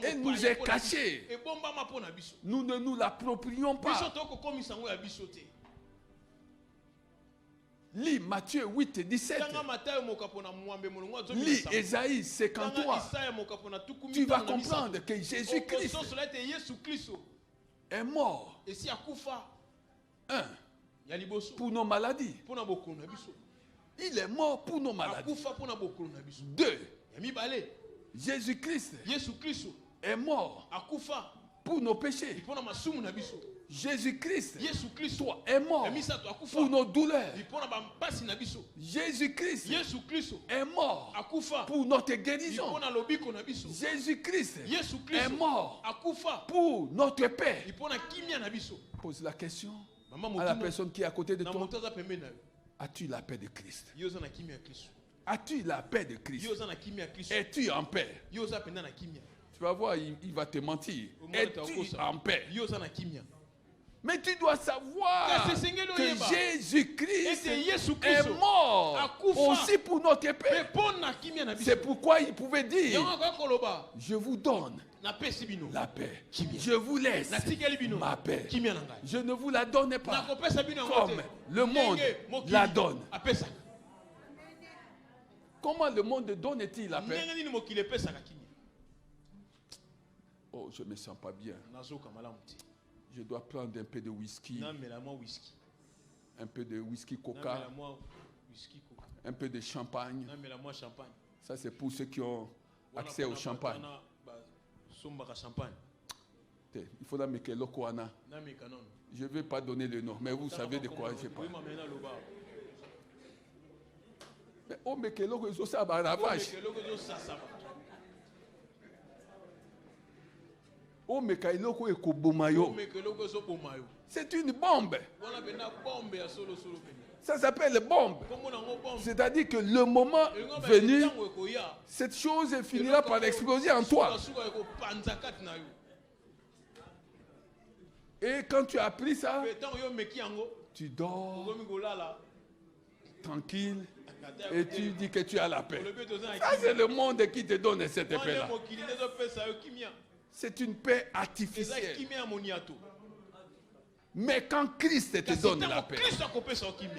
Et nous est cachée. Ebombama pona biso. Nous ne nous l'approprions Biso pas. toko komisa ngo ya biso te. Lis Matthieu 8 et 17. Tanga Matayo mokapona mwambe molongo azo Lis bisa. Ésaïe 53. Isaya mokapona tukumi. Tu vas comprendre que Jésus-Christ Okoso solete Yesu Kristo. est mort. Esi akufa. 1. Ya liboso. Pour nos maladies. Pona bokolo na biso. Il est mort pour nos maladies. Akufa pona bokolo na biso. 2. Ya mibale. Jésus-Christ Yesu Kristo. est mort Akufa. pour nos péchés. Pona masumu na biso. Jésus-Christ Yesu Kristo. est mort Ya misato akufa. pour nos douleurs. Pona bampasi na biso. Jésus-Christ Yesu Kristo. est mort Akufa. pour notre guérison. Pona lobiko na biso. Jésus-Christ Yesu est Kristo. mort Akufa. pour notre paix. Pona kimia na biso. Pose la question Mama à la motuna. personne qui est à côté de Na toi. motaza pembeni na yo. As-tu la paix de Christ? Yoza na kimia ya Kristo. As-tu la paix de Christ? Yoza na kimia ya Kristo. Es-tu en paix? Yoza penda na kimia. Tu vas voir, il va te mentir. Es-tu en paix? Yoza na kimia. Mais tu dois savoir que Jésus-Christ est mort aussi pour notre paix. C'est pourquoi il pouvait dire, je vous donne la paix. Je vous laisse ma paix. Je ne vous la donne pas comme le monde la donne. Comment le monde donne-t-il la paix? Oh, je ne me sens pas bien. Je dois prendre un peu de whisky, un peu de whisky coca, un peu de champagne. Ça, c'est pour ceux qui ont accès au champagne. Il faudra me que l'okoana. Je ne vais pas donner le nom, mais vous savez de quoi je parle. Mais oh, mais que l'oko, ça va ravage. Oh, mais que l'oko est kobomayo. C'est une bombe. Ça s'appelle bombe. C'est-à-dire que le moment venu, cette chose finira par exploser en toi. Et quand tu as appris ça, tu dors tranquille et tu dis que tu as la paix. Ça, c'est le monde qui te donne cette paix-là. C'est une paix artificielle. Mais quand Christ te donne la paix,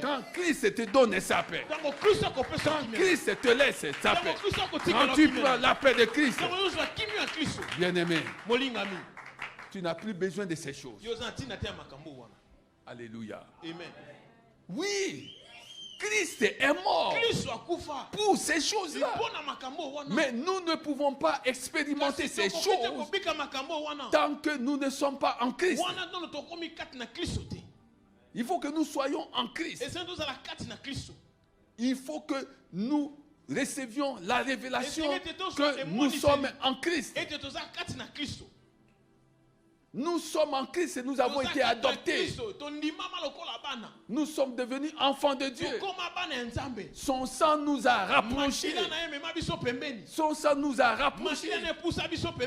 quand Christ te donne sa paix, quand Christ te laisse sa paix, quand tu prends la paix de Christ, bien-aimé, tu n'as plus besoin de ces choses. Alléluia. Amen. Oui, Christ est mort pour ces choses-là. Mais nous ne pouvons pas expérimenter ces choses tant que nous ne sommes pas en Christ. Il faut que nous soyons en Christ. Il faut que nous recevions la révélation que nous sommes en Christ. Nous sommes en Christ et nous avons été adoptés. Nous sommes devenus enfants de Dieu. Son sang nous a rapprochés. Son sang nous a rapprochés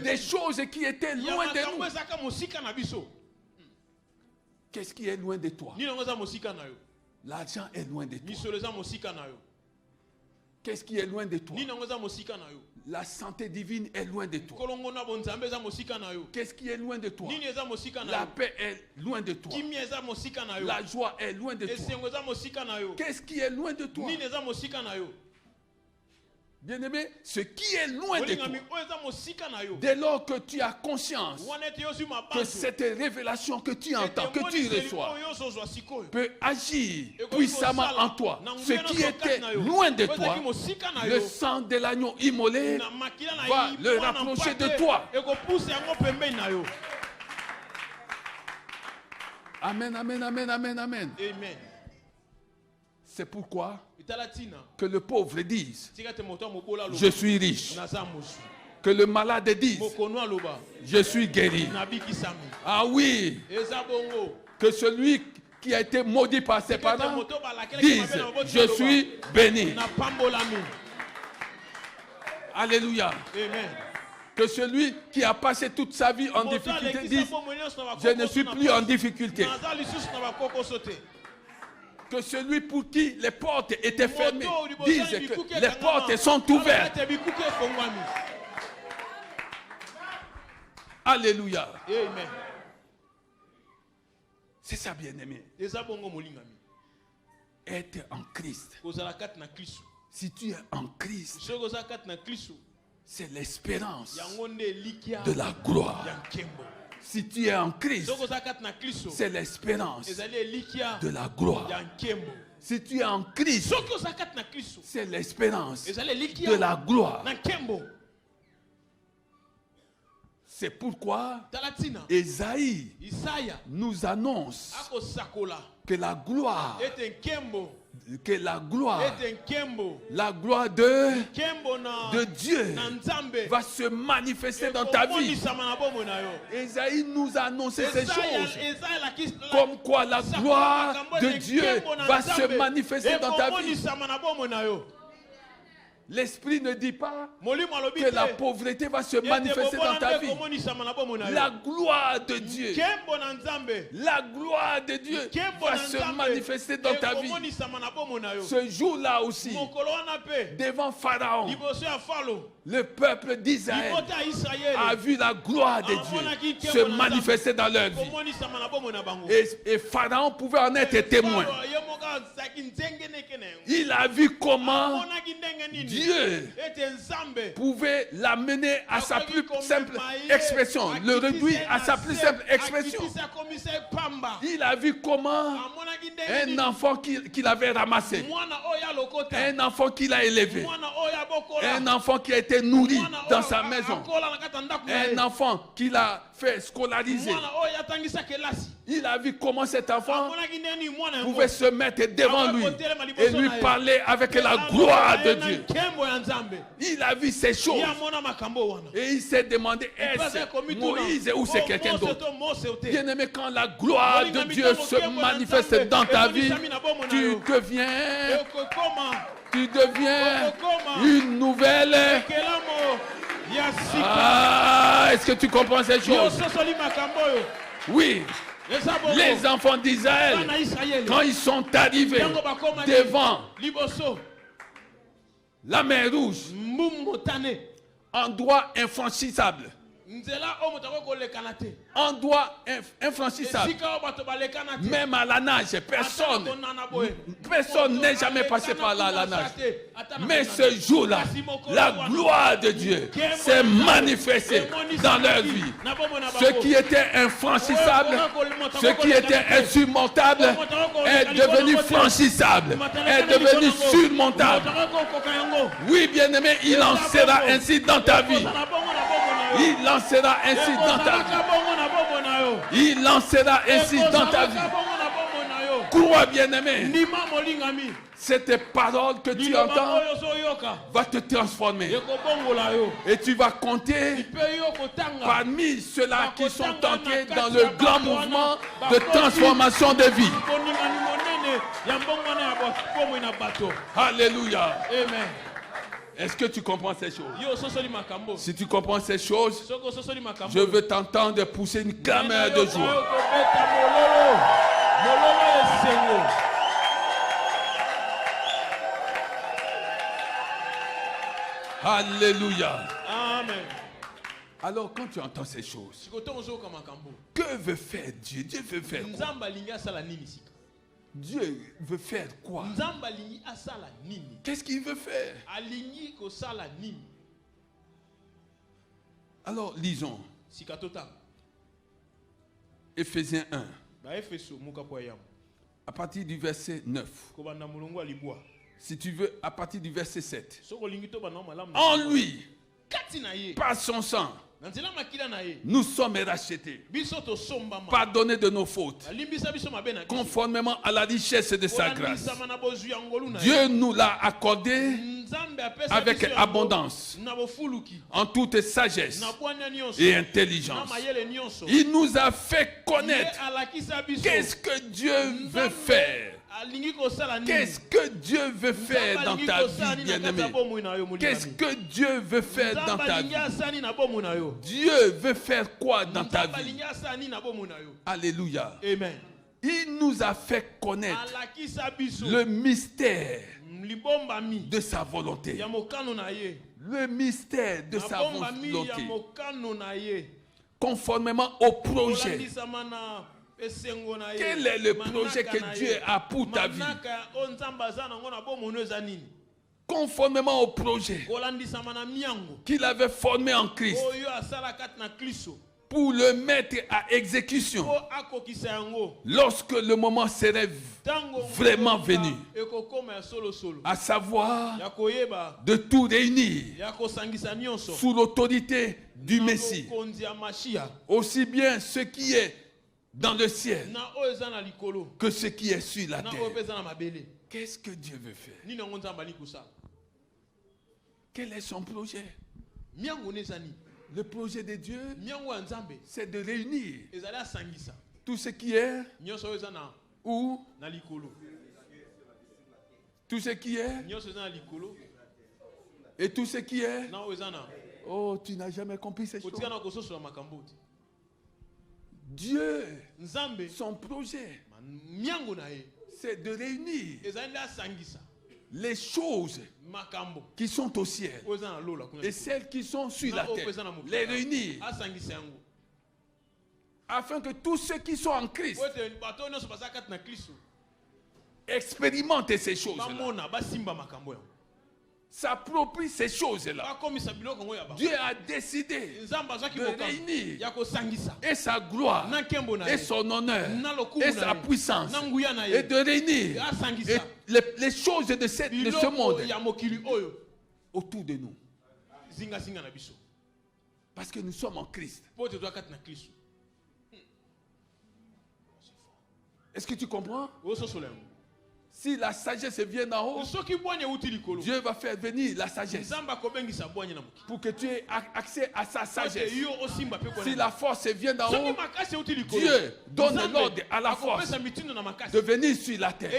des choses qui étaient loin de nous. Qu'est-ce qui est loin de toi? L'argent est loin de toi. Qu'est-ce qui est loin de toi? La santé divine est loin de toi. Qu'est-ce qui est loin de toi? La paix est loin de toi. La joie est loin de toi. Qu'est-ce qui est loin de toi? Bien-aimé, ce qui est loin de toi, dès lors que tu as conscience que cette révélation que tu entends, que tu reçois, peut agir puissamment en toi, ce qui était loin de toi, le sang de l'agneau immolé va le rapprocher de toi. Amen, amen, amen, amen, amen. C'est pourquoi que le pauvre dise, je suis riche. Que le malade dise, je suis guéri. Ah oui. Que celui qui a été maudit par ses parents dise, je suis béni. Alléluia. Que celui qui a passé toute sa vie en difficulté dise, je ne suis plus en difficulté. Que celui pour qui les portes étaient fermées dise que les portes sont ouvertes. Alléluia. Amen. C'est ça, bien-aimé. Être en Christ. Si tu es en Christ, c'est l'espérance de la gloire. Si tu es en Christ, c'est l'espérance de la gloire. Si tu es en Christ, c'est l'espérance de la gloire. C'est pourquoi Ésaïe nous annonce que la gloire de Dieu va se manifester dans ta vie. Ésaïe nous a annoncé ces choses. Comme quoi la gloire de Dieu va se manifester dans ta vie. L'Esprit ne dit pas que la pauvreté va se manifester dans ta vie. La gloire de Dieu, va se manifester dans ta vie. Ce jour-là aussi, devant Pharaon, le peuple d'Israël a vu la gloire de Dieu se manifester dans leur vie. Et Pharaon pouvait en être témoin. Il a vu comment Dieu pouvait l'amener à sa plus simple expression, le réduire à sa plus simple expression. Il a vu comment un enfant qu'il avait ramassé, un enfant qu'il a élevé, un enfant qui a été nourri dans sa maison, un enfant qu'il a fait scolariser. Il a vu comment cet enfant pouvait se mettre devant lui et lui parler avec la gloire de Dieu. Il a vu ces choses et il s'est demandé, est-ce Moïse ou c'est quelqu'un d'autre? Bien aimé, quand la gloire de Dieu se manifeste dans ta vie, tu deviens une nouvelle. Ah, est-ce que tu comprends ces choses? Oui. Les enfants d'Israël, quand ils sont arrivés devant la mer Rouge, endroit infranchissable, On doit infranchissable. Même à la nage, personne n'est jamais passé par là à la nage. Mais ce jour-là, la gloire de Dieu s'est manifestée dans leur vie. Ce qui était infranchissable, ce qui était insurmontable est devenu franchissable, est devenu surmontable. Oui, bien-aimé, il en sera ainsi dans ta vie. Il en sera ainsi dans ta vie. Il en sera ainsi dans ta vie. Crois, bien-aimé. Cette parole que tu entends va te transformer. Et tu vas compter parmi ceux-là qui sont tentés dans le grand mouvement de transformation de vie. Alléluia. Amen. Est-ce que tu comprends ces choses? Si tu comprends ces choses, je veux t'entendre pousser une clameur de joie. Alléluia. Amen. Alors quand tu entends ces choses, que veut faire Dieu? Dieu veut faire quoi? Dieu veut faire quoi? Qu'est-ce qu'il veut faire? Alors lisons Éphésiens 1 à partir du verset 9. Si tu veux, à partir du verset 7. En lui, par son sang, nous sommes rachetés, pardonnés de nos fautes, conformément à la richesse de sa grâce. Dieu nous l'a accordé avec abondance, en toute sagesse et intelligence. Il nous a fait connaître qu'est-ce que Dieu veut faire. Qu'est-ce que Dieu veut faire dans ta vie, bien-aimé? Qu'est-ce que Dieu veut faire dans ta vie? Dieu veut faire quoi dans ta vie? Alléluia. Amen. Il nous a fait connaître le mystère de sa volonté. Le mystère de sa volonté. Conformément au projet. Quel est le projet que Dieu a pour ta vie? Conformément au projet qu'il avait formé en Christ, pour le mettre à exécution lorsque le moment serait vraiment venu, à savoir de tout réunir sous l'autorité du Messie, aussi bien ce qui est dans le ciel que ce qui est sur la terre. Qu'est-ce que Dieu veut faire? Quel est son projet? Le projet de Dieu, c'est de réunir tout ce qui est où? Tout ce qui est et tout ce qui est. Oh, tu n'as jamais compris ces choses. Dieu, son projet, c'est de réunir les choses qui sont au ciel et celles qui sont sur la terre, les réunir afin que tous ceux qui sont en Christ expérimentent ces choses-là, s'approprie ces choses-là. Dieu a décidé de réunir et sa gloire et son honneur et sa puissance et de réunir les choses de ce monde autour de nous. Parce que nous sommes en Christ. Est-ce que tu comprends? Si la sagesse vient d'en haut, Dieu va faire venir la sagesse pour que tu aies accès à sa sagesse. Si la force vient d'en haut, Dieu donne l'ordre à la force de venir sur la terre.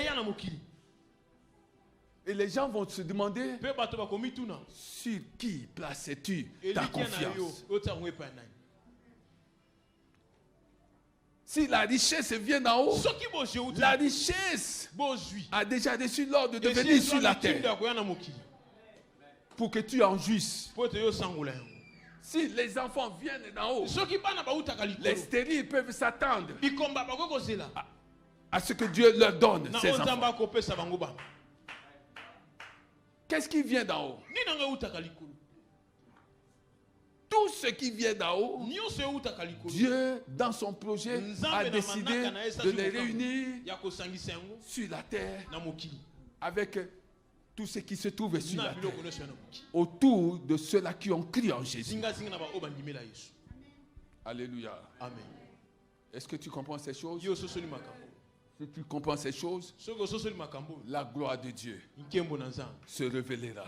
Et les gens vont se demander sur qui places-tu ta confiance? Si la richesse vient d'en haut, la richesse a déjà reçu l'ordre de venir sur la terre pour que tu en jouisses. Si les enfants viennent d'en haut, les stériles peuvent s'attendre à ce que Dieu leur donne ces enfants. Qu'est-ce qui vient d'en haut? Tout ce qui vient d'en haut, Dieu, dans son projet, a décidé de les réunir sur la terre avec tout ce qui se trouve sur la terre, autour de ceux-là qui ont crié en Jésus. Alléluia. Amen. Est-ce que tu comprends ces choses? Si tu comprends ces choses, la gloire de Dieu se révélera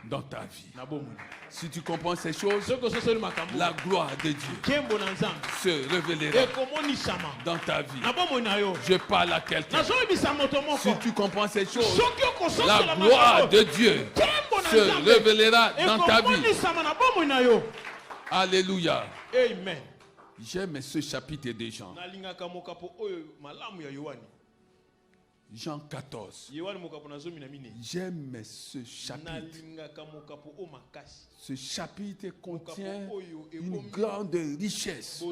dans ta vie. Si tu comprends ces choses, la gloire de Dieu se révélera dans ta vie. Je parle à quelqu'un. Si tu comprends ces choses, la gloire de Dieu se révélera dans ta vie. Alléluia. Amen. J'aime ce chapitre de Jean. Jean 14. J'aime ce chapitre. Ce chapitre contient une grande richesse.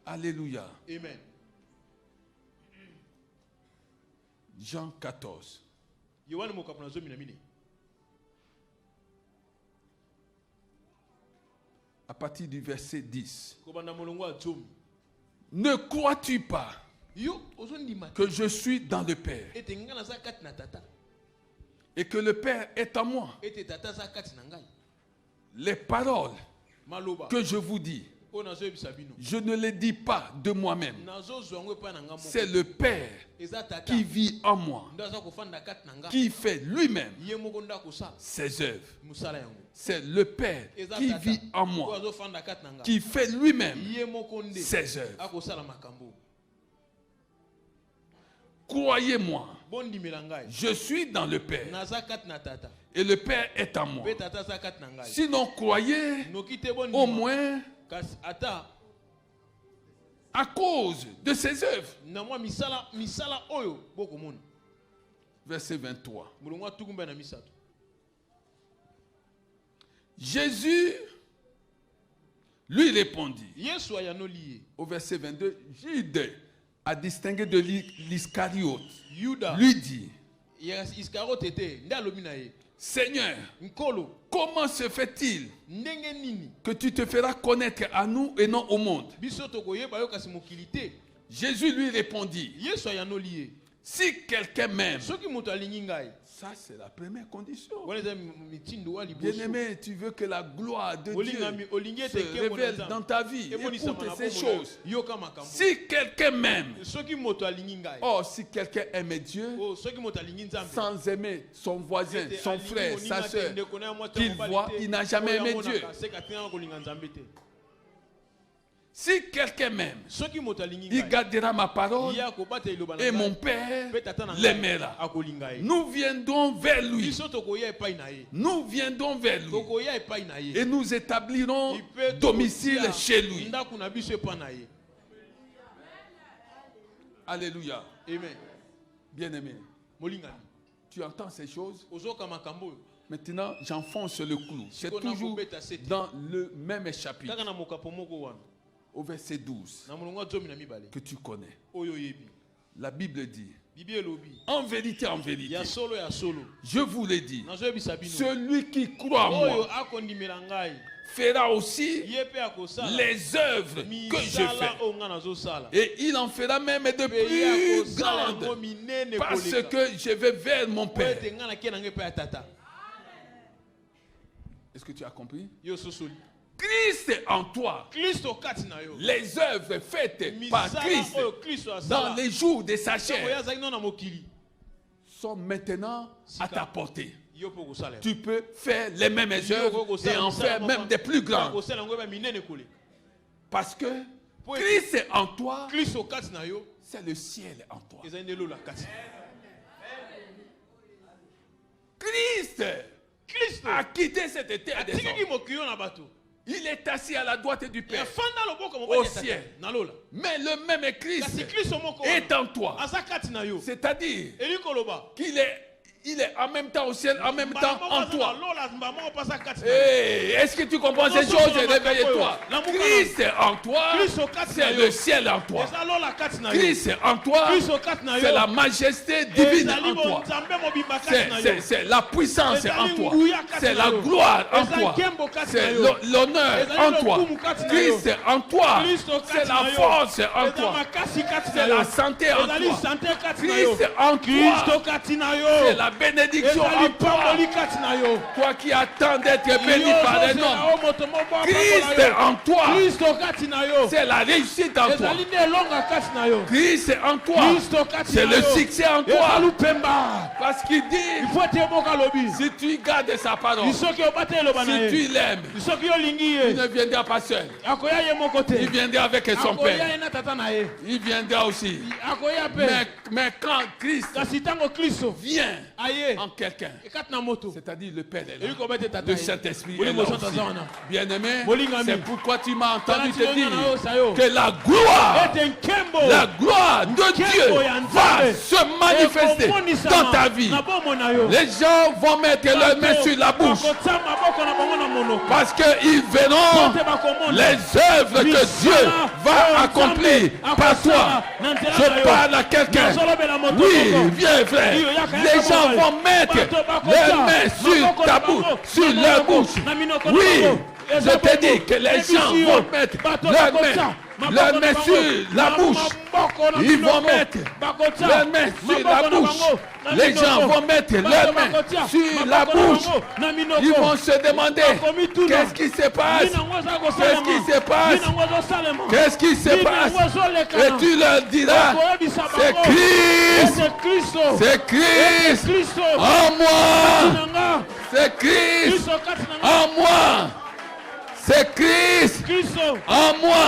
Alléluia. Amen. Jean 14. À partir du verset 10. Ne crois-tu pas que je suis dans le Père et que le Père est en moi? Les paroles que je vous dis, je ne les dis pas de moi-même. C'est le Père qui vit en moi, qui fait lui-même ses œuvres. C'est le Père qui vit en moi, qui fait lui-même ses œuvres. Croyez-moi, je suis dans le Père et le Père est en moi. Sinon, croyez au moins à cause de ses œuvres. Verset 23. Jésus lui répondit. Au verset 22, Jude a distingué de l'Iscariote. Lui dit, Seigneur, comment se fait-il que tu te feras connaître à nous et non au monde? Jésus lui répondit, si quelqu'un m'aime, ça c'est la première condition. Bien-aimé, tu veux que la gloire de Dieu se révèle dans ta vie. Écoute ces choses. Si quelqu'un m'aime, oh, si quelqu'un aime Dieu, sans aimer son voisin, son frère, sa soeur, qu'il voit, il n'a jamais aimé Dieu. Si quelqu'un m'aime, il gardera ma parole et mon Père l'aimera. Nous viendrons vers lui. Nous viendrons vers lui et nous établirons domicile chez lui. Alléluia. Amen. Bien-aimé, tu entends ces choses? Maintenant, j'enfonce le clou. C'est toujours dans le même chapitre. Au verset 12, que tu connais. La Bible dit, en vérité, je vous l'ai dit, celui qui croit en moi fera aussi les œuvres que je fais. Et il en fera même de plus grandes, parce que je vais vers mon Père. Est-ce que tu as compris? Christ en toi, les œuvres faites par Christ dans les jours de sa chair sont maintenant à ta portée. Tu peux faire les mêmes œuvres et en faire même des plus grandes. Parce que Christ en toi, c'est le ciel en toi. Christ a quitté cette terre des hommes. Il est assis à la droite du Père au ciel. Mais le même Christ est en toi. C'est-à-dire qu'il est il est en même temps au ciel, en même temps en toi. Hey, est-ce que tu comprends ces choses? Réveille-toi. Christ est en toi, c'est le ciel en toi. Christ est en toi, c'est la majesté divine en toi. C'est la puissance en toi. C'est la gloire en toi. C'est l'honneur en toi. Christ est en toi. C'est la force en toi. C'est la santé en toi. Christ est en toi. C'est la bénédiction en toi. Toi qui attends d'être béni par les hommes. Christ est en toi. C'est la réussite en toi. Christ est en toi. C'est le succès en toi. Parce qu'il dit, si tu gardes sa parole, si tu l'aimes, il ne viendra pas seul. Il viendra avec son Père. Il viendra aussi. Mais quand Christ vient en quelqu'un, c'est-à-dire le Père est là, le Saint-Esprit est là aussi. Bien-aimé, c'est pourquoi tu m'as entendu te dire que la gloire de Dieu va se manifester dans ta vie. Les gens vont mettre leurs mains sur la bouche parce qu'ils verront les œuvres que Dieu va accomplir par toi. Je parle à quelqu'un. Oui, viens frère. Les gens vont mettre leurs mains sur ta bouche, sur leur bouche. Oui, je te dis que les gens vont mettre leurs mains sur la bouche. Ils vont mettre leurs mains sur la bouche. Les gens vont mettre leurs mains sur la bouche. Ils vont se demander qu'est-ce qui se passe? Qu'est-ce qui se passe? Qu'est-ce qui se passe? Et tu leur diras, c'est Christ. C'est Christ en moi. C'est Christ en moi. C'est Christ en moi.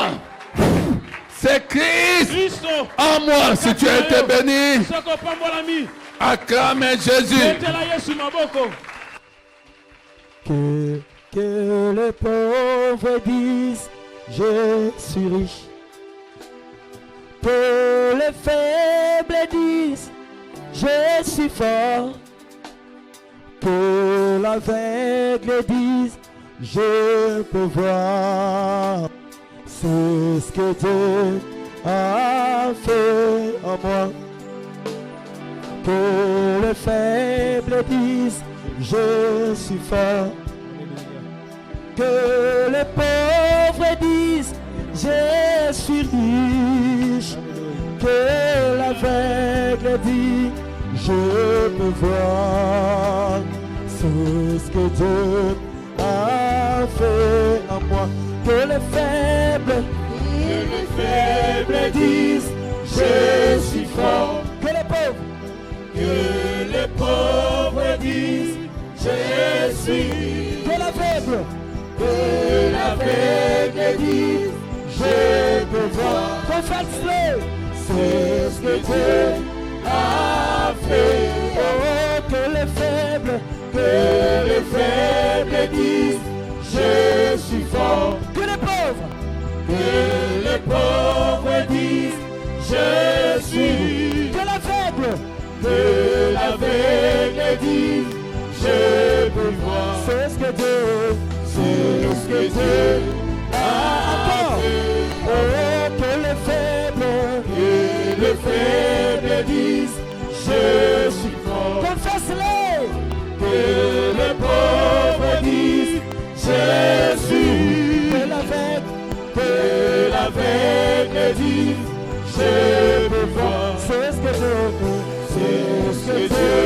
C'est Christ en moi. Si tu as été béni, acclame Jésus. Que les pauvres disent, je suis riche. Que les faibles disent, je suis fort. Que l'aveugle dise, je peux voir. C'est ce que Dieu a fait en moi. Que les faibles disent, je suis fort. Que les pauvres disent, je suis riche. Que l'aveugle dit, je peux voir. C'est ce que Dieu a fait en moi. Que les faibles disent, je suis fort. Que les pauvres disent, je suis. Que l'aveugle dise, je peux voir. Confesse-le. C'est ce que Dieu a fait. Oh, que les faibles disent, je suis fort. Que les pauvres disent, je suis. Que l'aveugle dise, je peux voir. C'est ce que Dieu a fait. Oh, que les faibles disent, je suis fort. Confesse-le. Que les pauvres disent, je suis. Que l'aveugle dise, je peux voir. C'est ce que Dieu